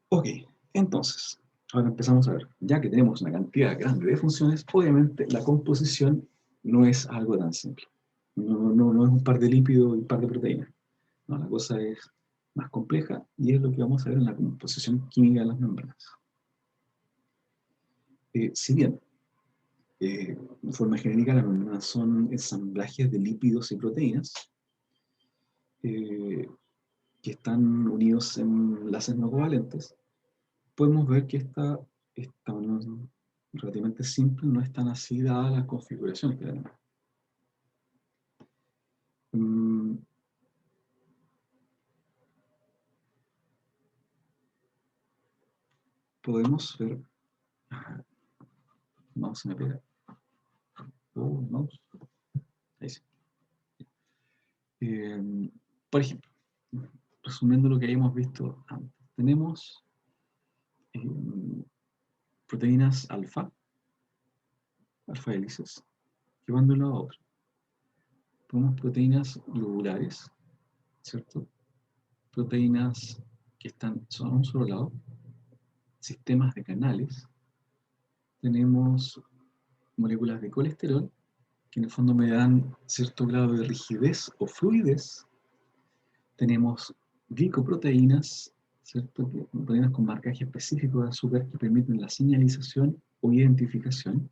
Ok, entonces, ahora empezamos a ver, ya que tenemos una cantidad grande de funciones, obviamente la composición no es algo tan simple. No es un par de lípidos y un par de proteínas. No, la cosa es más compleja y es lo que vamos a ver en la composición química de las membranas. Si bien, de forma genérica, las membranas son ensamblajes de lípidos y proteínas que están unidos en enlaces no covalentes, podemos ver que esta relativamente simple, no es tan así dada la configuración que tenemos. Podemos ver, vamos a ver, ahí sí. Por ejemplo, resumiendo lo que habíamos visto antes, tenemos proteínas alfa hélices, que van de un lado a otro. Tenemos proteínas globulares, ¿cierto? Proteínas que son a un solo lado, sistemas de canales. Tenemos moléculas de colesterol, que en el fondo me dan cierto grado de rigidez o fluidez. Tenemos glicoproteínas, ¿cierto? Proteínas con marcaje específico de azúcar que permiten la señalización o identificación.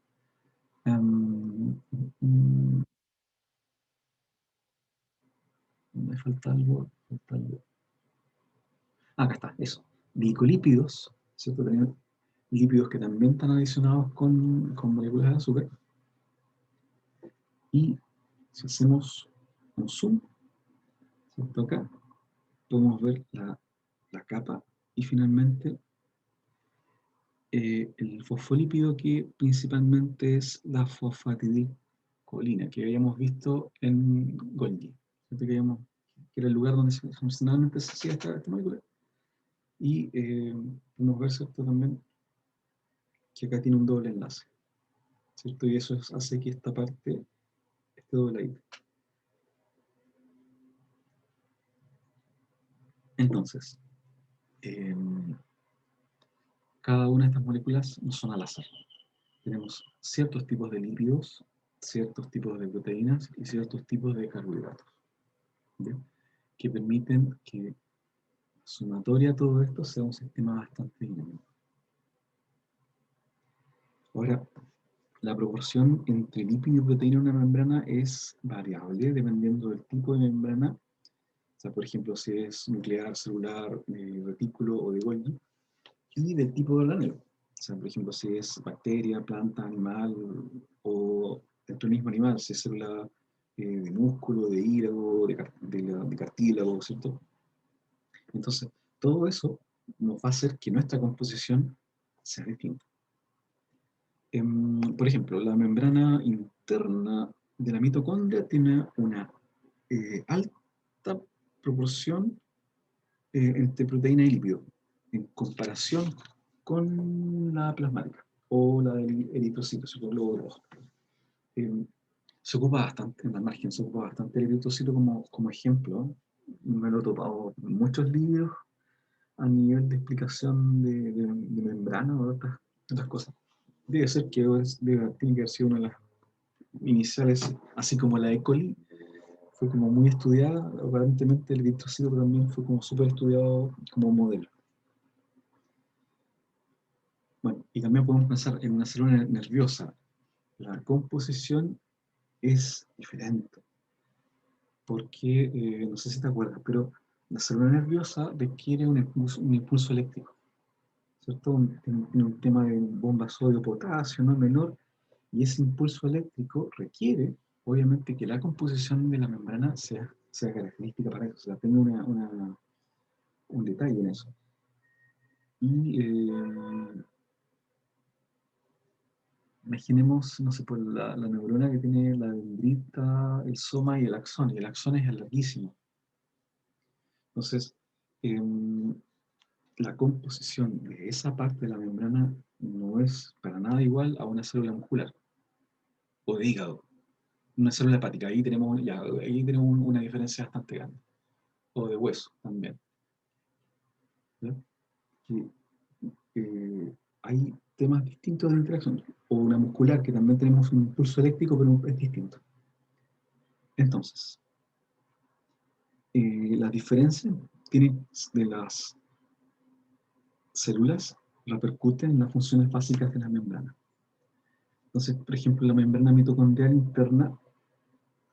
Me falta algo. Acá está, eso. Glicolípidos, ¿cierto? Tenemos lípidos que también están adicionados con moléculas de azúcar. Y si hacemos un zoom, ¿cierto? Acá podemos ver la capa y finalmente el fosfolípido, que principalmente es la fosfatidilcolina, que habíamos visto en Golgi. que era el lugar donde funcionalmente se hacía esta molécula. Y podemos ver, ¿cierto?, también que acá tiene un doble enlace, ¿cierto? Y eso hace que esta parte esté dobladita. Entonces, cada una de estas moléculas no son al azar. Tenemos ciertos tipos de lípidos, ciertos tipos de proteínas y ciertos tipos de carbohidratos, ¿bien?, que permiten que, sumatoria a todo esto, sea un sistema bastante dinámico. Ahora, la proporción entre lípido y proteína en una membrana es variable dependiendo del tipo de membrana. O sea, por ejemplo, si es nuclear, celular, retículo o de Golgi, y del tipo de organelo. O sea, por ejemplo, si es bacteria, planta, animal, o dentro del mismo animal, si es célula de músculo, de hígado, de cartílago, ¿cierto? Entonces, todo eso nos va a hacer que nuestra composición sea distinta. Por ejemplo, la membrana interna de la mitocondria tiene una alta proporción entre proteína y lípido, en comparación con la plasmática o la del eritrocito, el glóbulo rojo. Se ocupa bastante, en la margen, se ocupa bastante el eritrocito como ejemplo. Me lo he topado en muchos libros a nivel de explicación de membrana o de otras cosas. Debe ser que tiene que haber sido una de las iniciales, así como la E. coli, fue como muy estudiada. Aparentemente el eritrocito también fue como súper estudiado como modelo. Bueno, y también podemos pensar en una célula nerviosa. La composición es diferente, porque, no sé si te acuerdas, pero la célula nerviosa requiere un impulso eléctrico, ¿cierto? Tiene un tema de bomba sodio-potasio, ¿no?, menor, y ese impulso eléctrico requiere, obviamente, que la composición de la membrana sea característica para eso, o sea, tenga un detalle en eso. Y imaginemos, no sé, pues la neurona que tiene la dendrita, el soma y el axón, y el axón es larguísimo. Entonces, la composición de esa parte de la membrana no es para nada igual a una célula muscular o de hígado, una célula hepática. Ahí tenemos una diferencia bastante grande. O de hueso también, ¿ya? Que, hay temas distintos de interacción. O una muscular, que también tenemos un impulso eléctrico, pero es distinto. Entonces, las diferencias de las células repercuten en las funciones básicas de la membrana. Entonces, por ejemplo, la membrana mitocondrial interna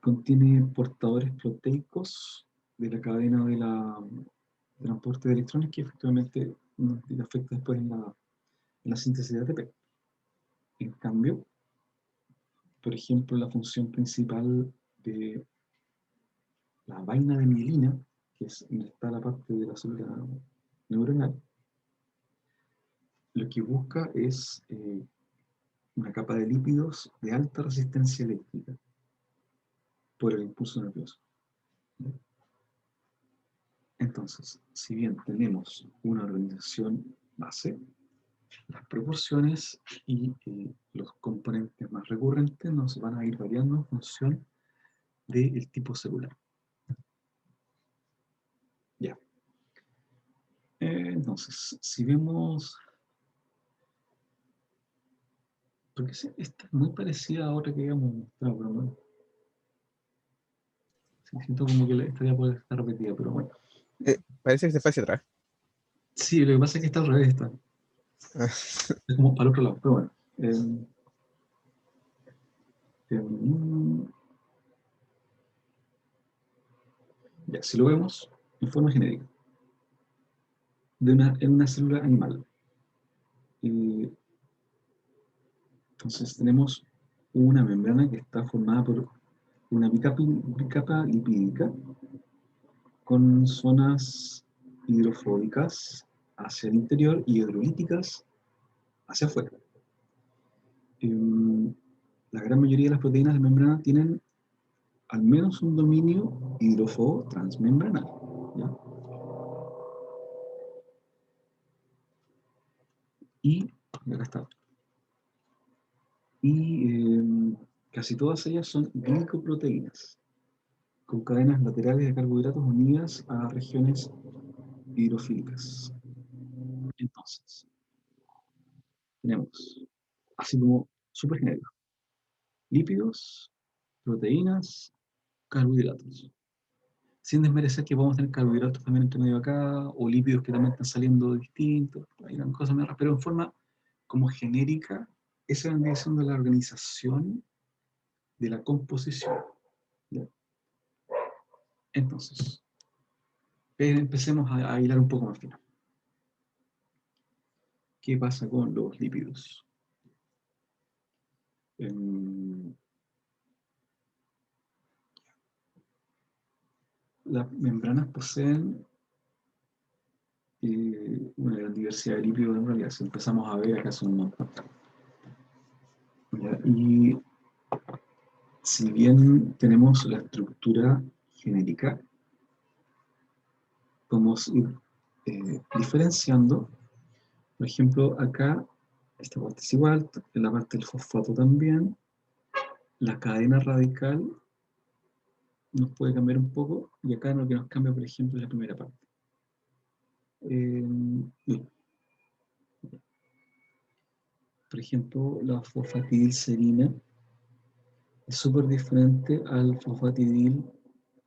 contiene portadores proteicos de la cadena de transporte de electrones que efectivamente nos afecta después en la síntesis de ATP. En cambio, por ejemplo, la función principal de la vaina de mielina, que es donde está la parte de la célula neuronal, lo que busca es una capa de lípidos de alta resistencia eléctrica por el impulso nervioso. Entonces, si bien tenemos una organización base, las proporciones y los componentes más recurrentes nos van a ir variando en función del tipo celular. Ya. Entonces, si vemos... Porque esta es muy parecida a otra que habíamos mostrado, pero bueno. Siento como que esta ya puede estar repetida, pero bueno. Parece que se fue hacia atrás. Sí, lo que pasa es que está al revés, está. Es como para el otro lado, pero bueno. Ya, si lo vemos en forma genérica, en una célula animal. Entonces tenemos una membrana que está formada por una bicapa lipídica con zonas hidrofóbicas hacia el interior y hidrolíticas hacia afuera. La gran mayoría de las proteínas de membrana tienen al menos un dominio hidrófobo transmembranal. ¿Ya? Y acá está. Y casi todas ellas son glicoproteínas, con cadenas laterales de carbohidratos unidas a regiones hidrofílicas. Entonces, tenemos, así como súper genérico, lípidos, proteínas, carbohidratos. Sin desmerecer que podemos tener carbohidratos también entre medio acá, o lípidos que también están saliendo distintos, hay una cosa más, pero en forma como genérica, esa es la dirección de la organización de la composición. ¿Ya? Entonces, empecemos a hilar un poco más fino. ¿Qué pasa con los lípidos? Las membranas poseen una gran diversidad de lípidos en realidad. Si empezamos a ver, acá son un montón. ¿Ya? Y si bien tenemos la estructura genérica, podemos ir diferenciando. Por ejemplo, acá, esta parte es igual, en la parte del fosfato también. La cadena radical nos puede cambiar un poco, y acá lo que nos cambia, por ejemplo, es la primera parte. Por ejemplo, la fosfatidilcerina es súper diferente al fosfatidil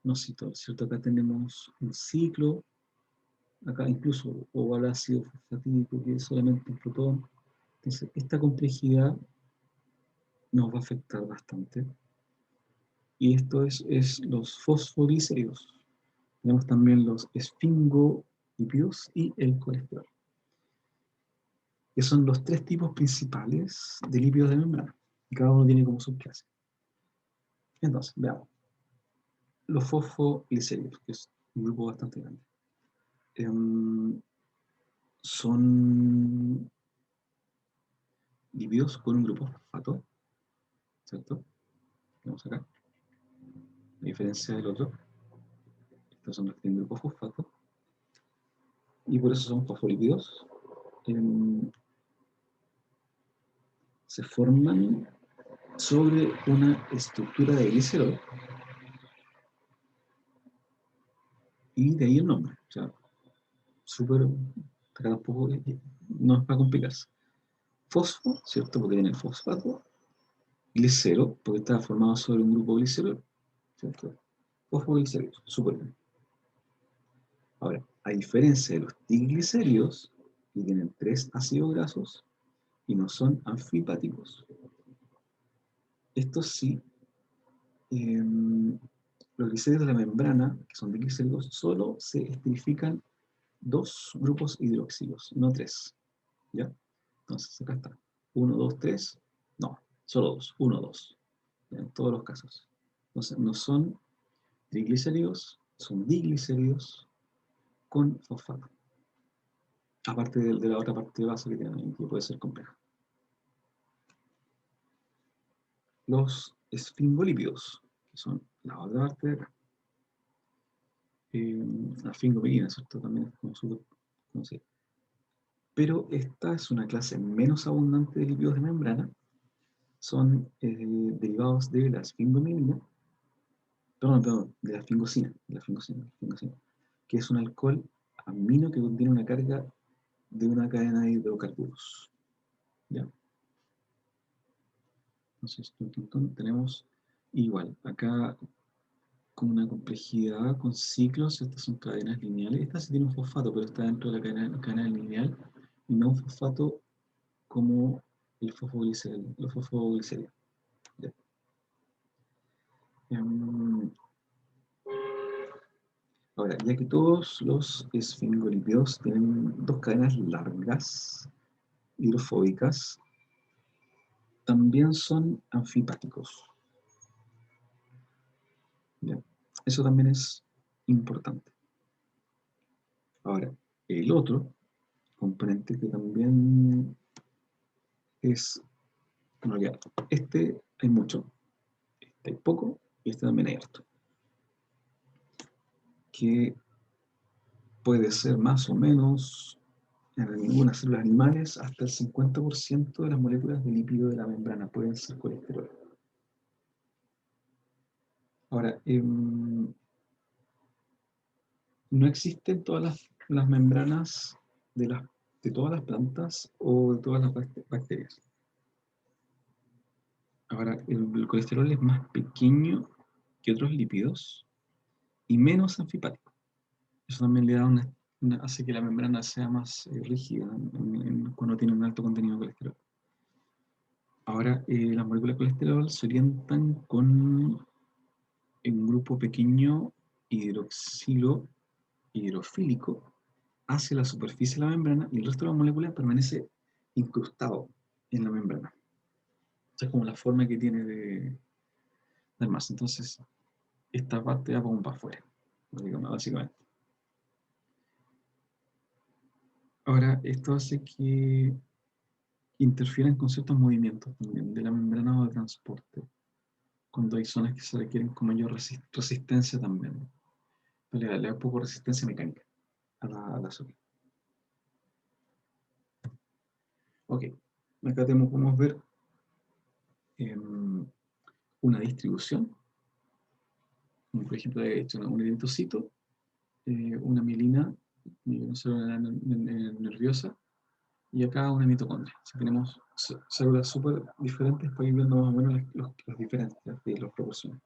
inositol, ¿cierto? Acá tenemos un ciclo, acá incluso oval ácido fosfatídico, que es solamente un protón. Entonces, esta complejidad nos va a afectar bastante. Y esto es los fosfoglicéridos. Tenemos también los esfingolípidos y el colesterol, que son los tres tipos principales de lípidos de membrana. Y cada uno tiene como subclase. Entonces, veamos. Los fosfoglicéridos, que es un grupo bastante grande, son lípidos con un grupo fosfato, ¿cierto? Tenemos acá, a diferencia del otro, estos son los que tienen grupo fosfato, y por eso son fosfolípidos. Se forman sobre una estructura de glicerol, y de ahí el nombre. O sea, súper, acá tampoco, no es para complicarse. Fosfo, ¿cierto? Porque tiene el fosfato. Glicero, porque está formado sobre un grupo glicerol, ¿cierto? Fosfoglicéridos, súper bien. Ahora, a diferencia de los diglicéridos, que tienen 3 ácidos grasos y no son anfipáticos, estos sí, los glicéridos de la membrana, que son diglicéridos, solo se esterifican 2 grupos hidroxílicos, no 3. ¿Ya? Entonces, acá está. 1, 2, 3. No, solo 2. 1, 2. En todos los casos. Entonces, no son triglicéridos, son diglicéridos con fosfato. Aparte de la otra parte de base que tienen, que puede ser compleja. Los esfingolípidos, que son la otra parte de acá. La esfingomielina, ¿cierto? También es como súper conocida. Pero esta es una clase menos abundante de lípidos de membrana. Son derivados de la esfingomielina, perdón, de la esfingosina, que es un alcohol amino que contiene una carga de una cadena de hidrocarburos. ¿Ya? Entonces, tenemos igual, acá con una complejidad, con ciclos, estas son cadenas lineales. Esta sí tiene un fosfato, pero está dentro de la cadena lineal, y no un fosfato como el fosfoglicéridos. ¿Ya? Ahora, ya que todos los esfingolípidos tienen 2 cadenas largas, hidrofóbicas, también son anfipáticos. ¿Ya? Eso también es importante. Ahora, el otro componente que también es, bueno, ya, este hay mucho, este hay poco, y este también hay harto, que puede ser más o menos en algunas células animales hasta el 50% de las moléculas de lípido de la membrana pueden ser colesterol. Ahora, no existen todas las membranas de todas las plantas o de todas las bacterias. Ahora, el colesterol es más pequeño que otros lípidos y menos anfipático. Eso también le da hace que la membrana sea más rígida cuando tiene un alto contenido de colesterol. Ahora, las moléculas de colesterol se orientan con un grupo pequeño hidroxilo hidrofílico hacia la superficie de la membrana y el resto de la molécula permanece incrustado en la membrana. Esa es como la forma que tiene del masa. Entonces, esta parte va como para afuera, básicamente. Ahora, esto hace que interfieran con ciertos movimientos también de la membrana o de transporte, cuando hay zonas que se requieren con mayor resistencia también. Le da poco resistencia mecánica a la azúcar. Ok, acá podemos ver una distribución, como por ejemplo he hecho un eritrocito, una mielina, una célula nerviosa, y acá una mitocondria. O sea, tenemos células súper diferentes para ir viendo más o menos las diferencias de las proporciones.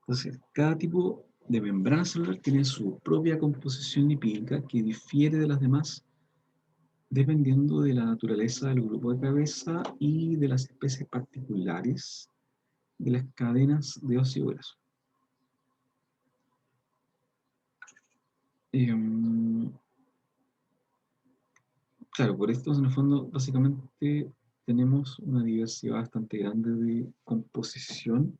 Entonces, cada tipo de membrana celular tiene su propia composición lipídica que difiere de las demás dependiendo de la naturaleza del grupo de cabeza y de las especies particulares de las cadenas de óseo graso. Claro, por esto en el fondo básicamente tenemos una diversidad bastante grande de composición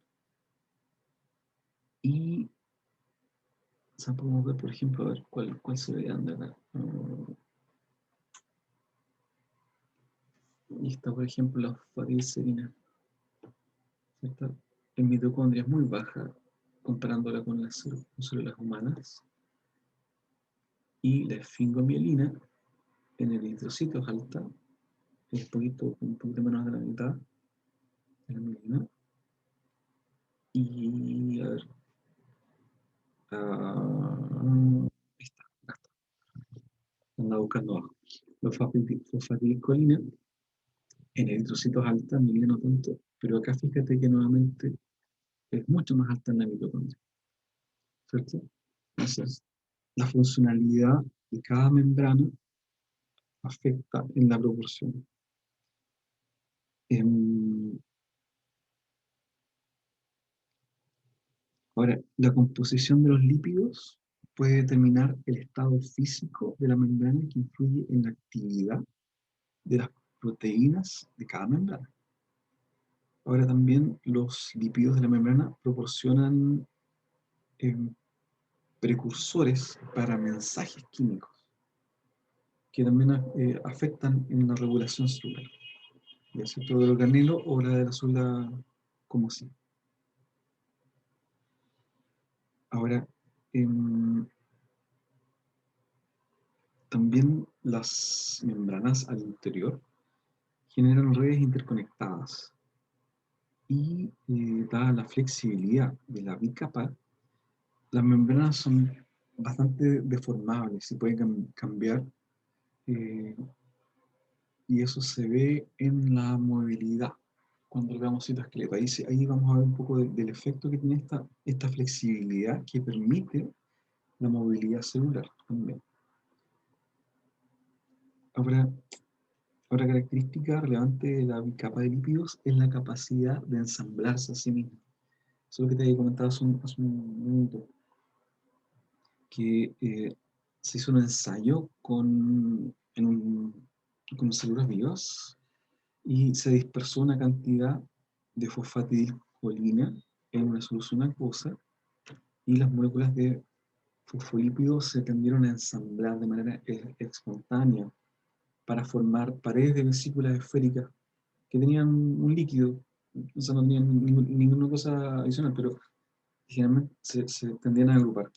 y o sea, podemos ver, por ejemplo, a ver cuál se ve de acá. Y está, por ejemplo, la fosfatidilcerina. En mitocondria es muy baja comparándola con las células humanas. Y la esfingomielina en el eritrocito es alta, es un poquito menos de la mitad de la mielina. Y a ver, ahí está, acá está, anda buscando abajo. La fosfatidilcolina en eritrocitos alta, mielina no tanto, pero acá fíjate que nuevamente es mucho más alta en la mitocondria, ¿cierto? Entonces, la funcionalidad de cada membrana afecta en la proporción. Ahora, la composición de los lípidos puede determinar el estado físico de la membrana que influye en la actividad de las proteínas de cada membrana. Ahora también los lípidos de la membrana proporcionan eh, precursores para mensajes químicos que también afectan en la regulación celular, ya sea todo del organelo o la de la célula como sí. Ahora, también las membranas al interior generan redes interconectadas y dada la flexibilidad de la bicapa, las membranas son bastante deformables, se pueden cambiar eh, y eso se ve en la movilidad cuando hagamos citoesqueleto. Ahí vamos a ver un poco del efecto que tiene esta flexibilidad que permite la movilidad celular también. Ahora, otra característica relevante de la bicapa de lípidos es la capacidad de ensamblarse a sí misma. Eso es lo que te había comentado hace un minuto, que se hizo un ensayo con células vivas y se dispersó una cantidad de fosfatidilcolina en una solución acuosa y las moléculas de fosfolípidos se tendieron a ensamblar de manera espontánea para formar paredes de vesículas esféricas que tenían un líquido O sea, no tenían ninguna cosa adicional, pero generalmente se tendían a agrupar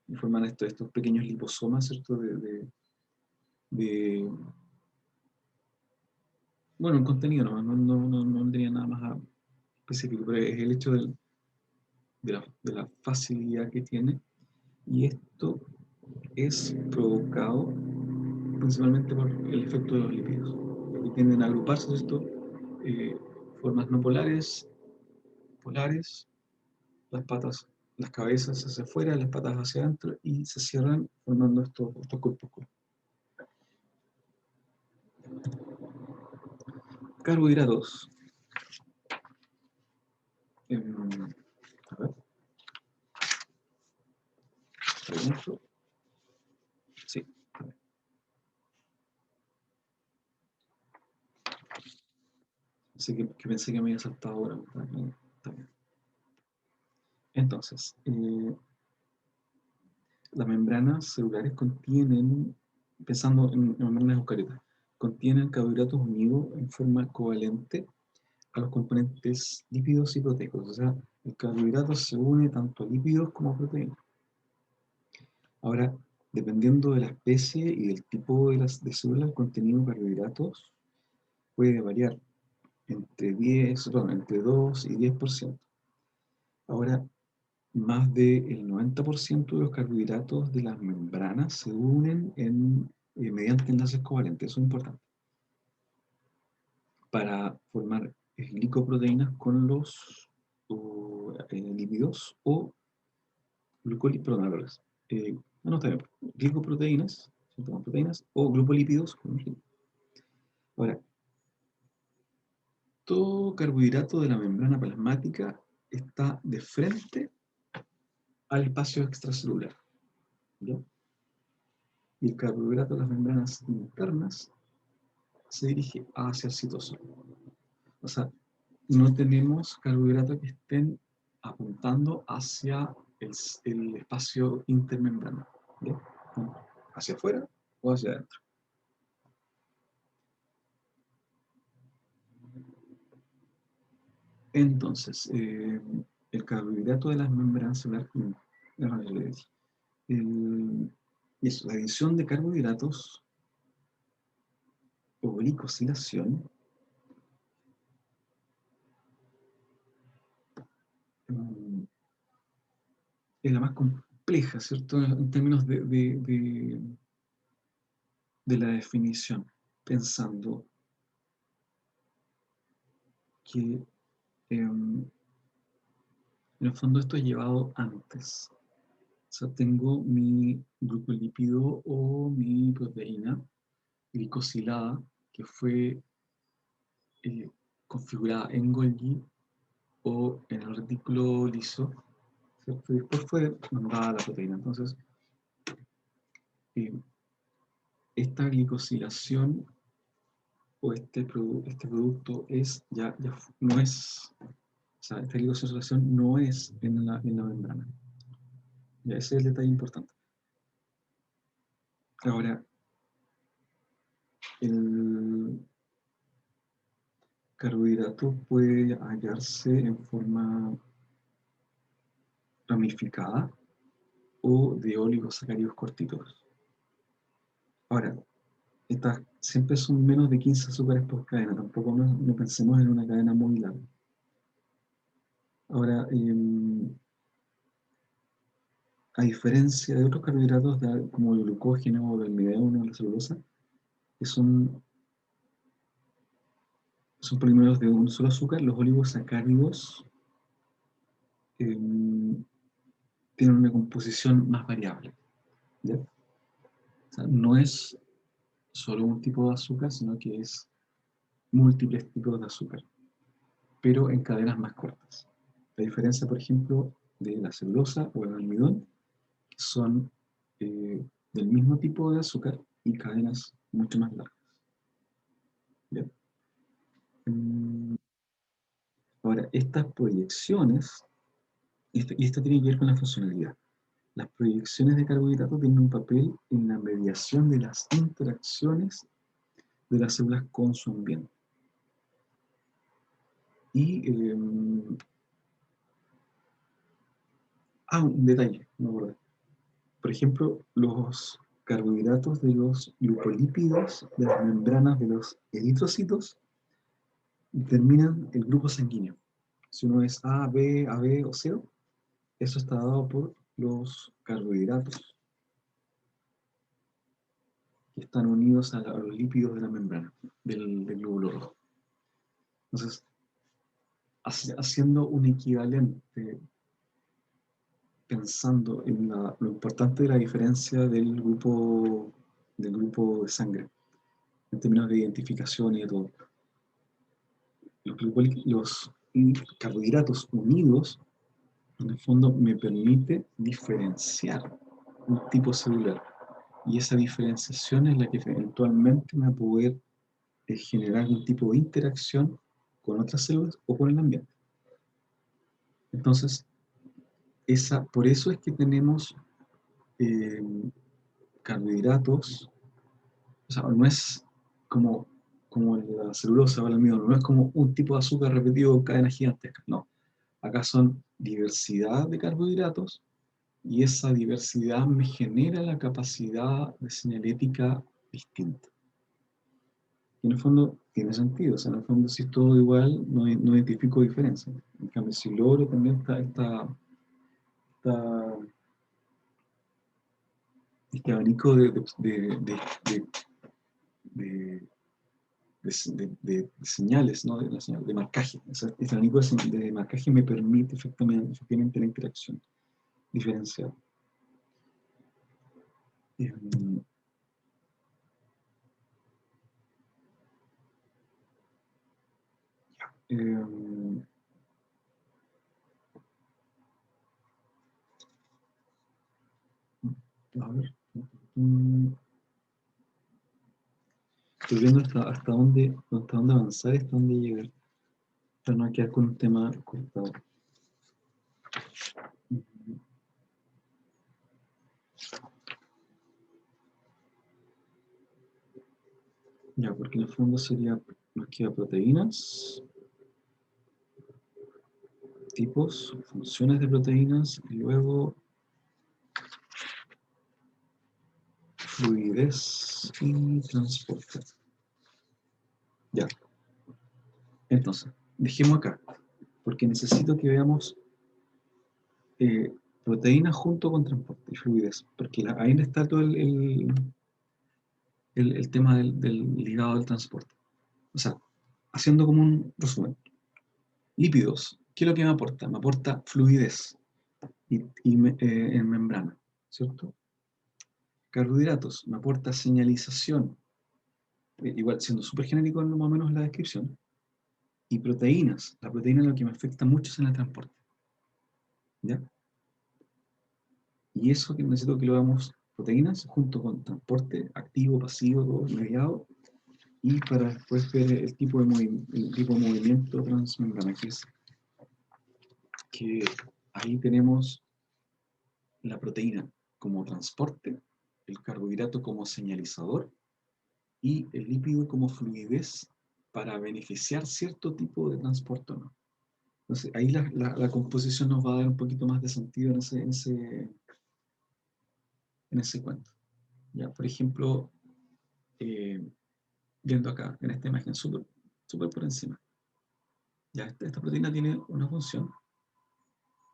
y formar estos pequeños liposomas, ¿cierto? De bueno, el contenido no tenía nada más específico, pero es el hecho de la facilidad que tiene, y esto es provocado principalmente por el efecto de los lípidos, que tienden a agruparse esto, formas no polares, polares, las patas, las cabezas hacia afuera, las patas hacia adentro, y se cierran formando estos corpúsculos. Carbohidratos. A ver, pregunto. Sí. Así que pensé que me había saltado ahora. Está bien. Entonces, las membranas celulares contienen, pensando en membranas eucariotas, contienen carbohidratos unidos en forma covalente a los componentes lípidos y proteicos. O sea, el carbohidrato se une tanto a lípidos como a proteínas. Ahora, dependiendo de la especie y del tipo de célula, el contenido de carbohidratos puede variar entre 2 y 10%. Ahora, más del 90% de los carbohidratos de las membranas se unen mediante enlaces covalentes. Eso es importante. Para formar glicoproteínas con los lípidos o glucolípidos. Bueno, está bien. Glicoproteínas, con proteínas, o glucolípidos con lípidos. Ahora, todo carbohidrato de la membrana plasmática está de frente al espacio extracelular, ¿ya? Y el carbohidrato de las membranas internas se dirige hacia el citosol. O sea, no tenemos carbohidratos que estén apuntando hacia el espacio intermembrana, ¿ya? Hacia afuera o hacia adentro. Entonces, el carbohidrato de las membranas celulares, la adición de carbohidratos o glicosilación es la más compleja, ¿cierto? En términos de la definición, pensando que en el fondo esto es llevado antes. O sea, tengo mi glucolípido o mi proteína glicosilada que fue configurada en Golgi o en el retículo liso, ¿cierto? Y después fue mandada a la proteína. Entonces, eh, esta glicosilación o este producto no es, o sea, esta glicosilación no es en la membrana. Ya, ese es el detalle importante. Ahora, el carbohidrato puede hallarse en forma ramificada o de oligosacáridos cortitos. Ahora, estas siempre son menos de 15 azúcares por cadena, tampoco no pensemos en una cadena muy larga. Ahora, a diferencia de otros carbohidratos como el glucógeno o el almidón o la celulosa, que son polímeros de un solo azúcar, los oligosacáridos tienen una composición más variable, ¿ya? O sea, no es solo un tipo de azúcar, sino que es múltiples tipos de azúcar, pero en cadenas más cortas. La diferencia, por ejemplo, de la celulosa o el almidón, que son del mismo tipo de azúcar y cadenas mucho más largas. ¿Ya? Ahora, estas proyecciones, y esto tiene que ver con la funcionalidad, las proyecciones de carbohidratos tienen un papel en la mediación de las interacciones de las células con su ambiente. Y, un detalle, no me acuerdo. Por ejemplo, los carbohidratos de los lipolipídidos de las membranas de los eritrocitos determinan el grupo sanguíneo. Si uno es A, B, AB o cero, eso está dado por los carbohidratos que están unidos a los lípidos de la membrana del glóbulo rojo. Entonces, haciendo un equivalente, pensando en lo importante de la diferencia del grupo de sangre, en términos de identificación y de todo. Los carbohidratos unidos, en el fondo, me permite diferenciar un tipo celular. Y esa diferenciación es la que eventualmente me va a poder generar un tipo de interacción con otras células o con el ambiente. Entonces, por eso es que tenemos carbohidratos, o sea, no es como la celulosa o el almidón, no es como un tipo de azúcar repetido en cadenas gigantescas, no. Acá son diversidad de carbohidratos y esa diversidad me genera la capacidad de señalética distinta. Y en el fondo tiene sentido, o sea, en el fondo si es todo igual, no identifico diferencia. En cambio, si logro tener este abanico de señales, ¿no? De marcaje. Este abanico de marcaje me permite efectivamente la interacción diferenciada. A ver. Estoy viendo hasta dónde avanzar y hasta dónde llegar, para no quedar con un tema cortado. Ya, porque en el fondo nos queda proteínas, tipos, funciones de proteínas, y luego fluidez y transporte. Ya. Entonces, dejemos acá, porque necesito que veamos proteínas junto con transporte y fluidez, porque ahí está todo el tema del ligado del transporte. O sea, haciendo como un resumen. Lípidos, ¿qué es lo que me aporta? Me aporta fluidez en membrana, ¿cierto? Carbohidratos, me aporta señalización, igual siendo súper genérico más o menos la descripción. Y proteínas, la proteína es lo que me afecta mucho es en el transporte. ¿Ya? Y eso que necesito que lo hagamos proteínas junto con transporte activo, pasivo, todo mediado, y para después ver el tipo de movimiento transmembrana, que ahí tenemos la proteína como transporte, el carbohidrato como señalizador y el lípido como fluidez para beneficiar cierto tipo de transporte o no. Entonces ahí la composición nos va a dar un poquito más de sentido en ese cuento. Ya, por ejemplo, viendo acá en esta imagen súper por encima. Ya, esta proteína tiene una función.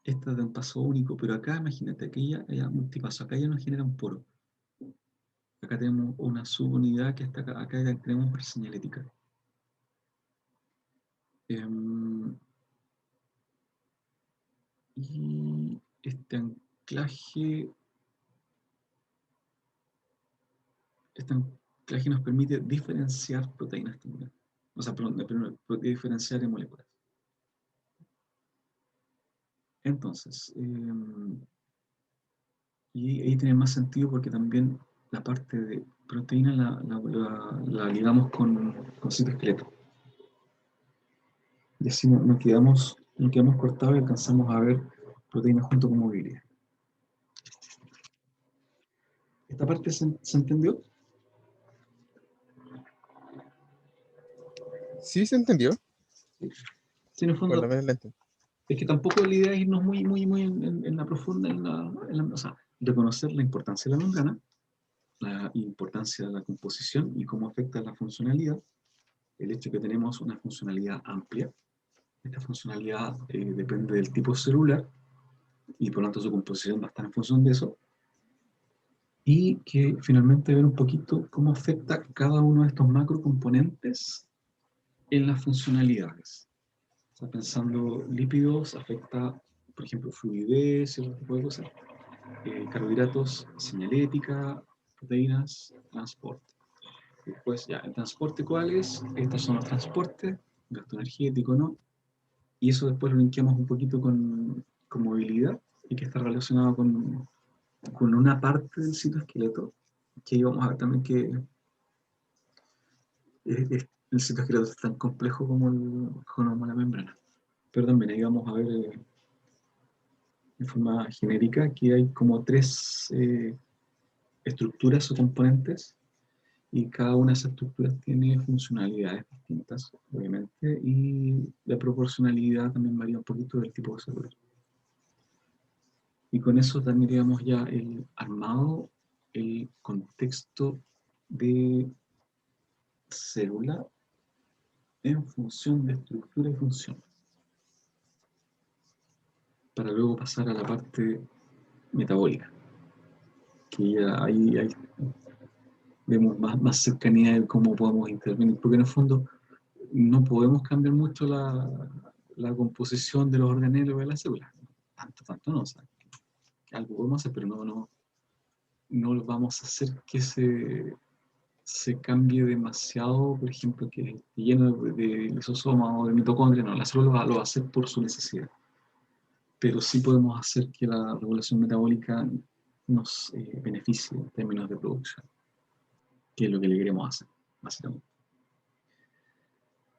Esta de un paso único, pero acá imagínate que ella multipaso, acá ya nos genera un poro. Acá tenemos una subunidad que está acá tenemos una señalética. Y este anclaje nos permite diferenciar proteínas también. O sea, perdón, diferenciar en moléculas. Entonces, y ahí tiene más sentido porque también la parte de proteína la ligamos con citoesqueleto. Y así nos quedamos cortados y alcanzamos a ver proteínas junto con movilidad. ¿Esta parte se entendió? Sí, se entendió. Sí. Sí, en el por lo fondo, menos la entiendo. es que tampoco la idea es irnos muy en la profunda, o sea, reconocer la importancia de la membrana, la importancia de la composición y cómo afecta la funcionalidad, el hecho de que tenemos una funcionalidad amplia. Esta funcionalidad depende del tipo celular y por lo tanto su composición va a estar en función de eso, y que finalmente ver un poquito cómo afecta cada uno de estos macrocomponentes en las funcionalidades. O sea, pensando lípidos, afecta, por ejemplo, fluidez y otro tipo de cosas. Carbohidratos, señalética, proteínas, transporte. Después, ya, el transporte, ¿cuál es? Estos son los transportes, gasto energético, ¿no? Y eso después lo linkeamos un poquito con movilidad y que está relacionado con una parte del citoesqueleto, que ahí vamos a ver también que el citoesqueleto es tan complejo como la membrana. Pero también ahí vamos a ver de forma genérica que hay como tres estructuras o componentes y cada una de esas estructuras tiene funcionalidades distintas, obviamente, y la proporcionalidad también varía un poquito del tipo de célula. Y con eso también digamos ya el armado, el contexto de célula en función de estructura y función, para luego pasar a la parte metabólica, que ya ahí vemos más cercanía de cómo podemos intervenir, porque en el fondo no podemos cambiar mucho la composición de los organelos de la célula, tanto no, o sea, algo podemos hacer, pero no vamos a hacer que se cambie demasiado, por ejemplo, que esté lleno de lisosomas o de mitocondrias, no, la célula lo va a hacer por su necesidad, pero sí podemos hacer que la regulación metabólica nos beneficie en términos de producción, que es lo que le queremos hacer, básicamente.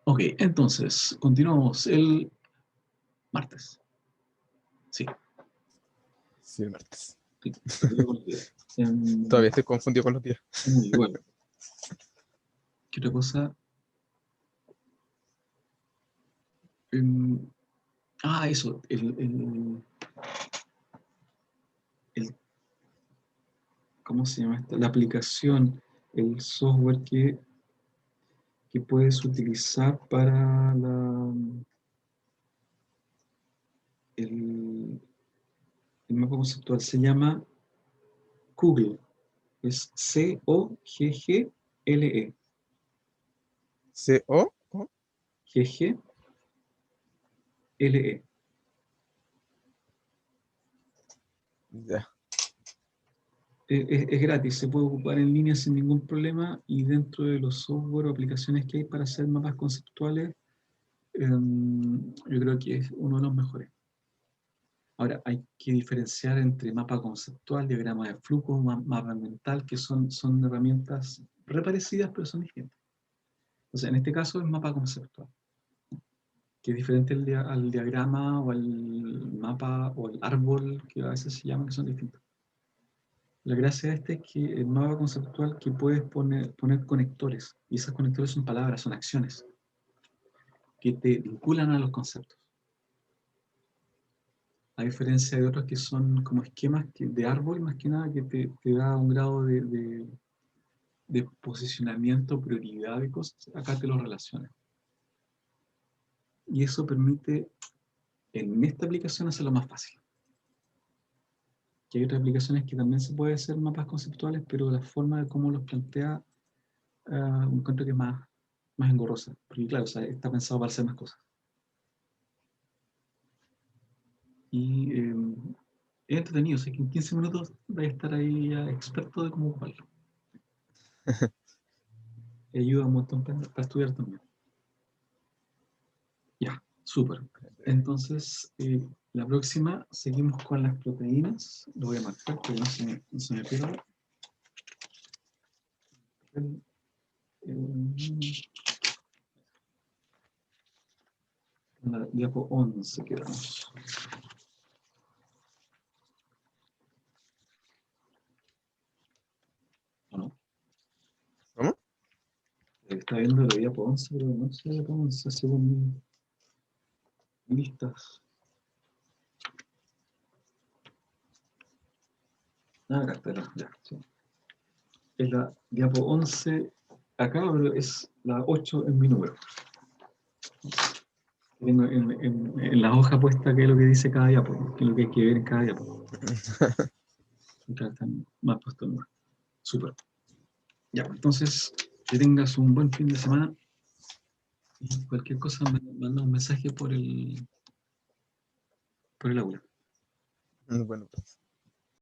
Ok, entonces, continuamos el martes. Sí, Sí, el martes. sí, perdido con los días. Todavía estoy confundido con los días. Igual. ¿Qué otra cosa? Em, eso, el- ¿cómo se llama esto? La aplicación, el software que puedes utilizar para el, el mapa conceptual. Se llama Google. Es Coggle. C-O. Ggle. Ya. Es gratis, se puede ocupar en línea sin ningún problema y dentro de los software o aplicaciones que hay para hacer mapas conceptuales, yo creo que es uno de los mejores. Ahora, hay que diferenciar entre mapa conceptual, diagrama de flujo, mapa mental, que son herramientas reparecidas, pero son distintas. O sea, en este caso es mapa conceptual, que es diferente al diagrama o al mapa o al árbol, que a veces se llaman, que son distintos. La gracia de este es que el mapa conceptual que puedes poner conectores, y esos conectores son palabras, son acciones, que te vinculan a los conceptos. A diferencia de otros que son como esquemas de árbol, más que nada, que te da un grado de posicionamiento, prioridad de cosas, acá te lo relaciona. Y eso permite, en esta aplicación, hacerlo más fácil. Que hay otras aplicaciones que también se puede hacer mapas conceptuales, pero la forma de cómo los plantea, encuentro que es más engorrosa. Porque claro, o sea, está pensado para hacer más cosas. Y es entretenido, o sea que en 15 minutos vais a estar ahí ya experto de cómo ocuparlo. Y ayuda un montón para estudiar también. Ya, súper. Entonces, la próxima seguimos con las proteínas. Lo voy a marcar que no se me pierda. El- en la diapo 11 quedamos. ¿O no? ¿Cómo? Está viendo la diapo 11, pero no sé la diapo 11 según. Listas. Acá está, ya. Sí. Es la diapo 11 acá, pero es la 8 en mi número. Tengo en la hoja puesta qué es lo que dice cada diapo, qué es lo que hay que ver en cada diapo. Acá están más puestos en orden. Súper. Ya, entonces, que tengas un buen fin de semana. Y cualquier cosa, me manda un mensaje por el aula. Bueno, pues.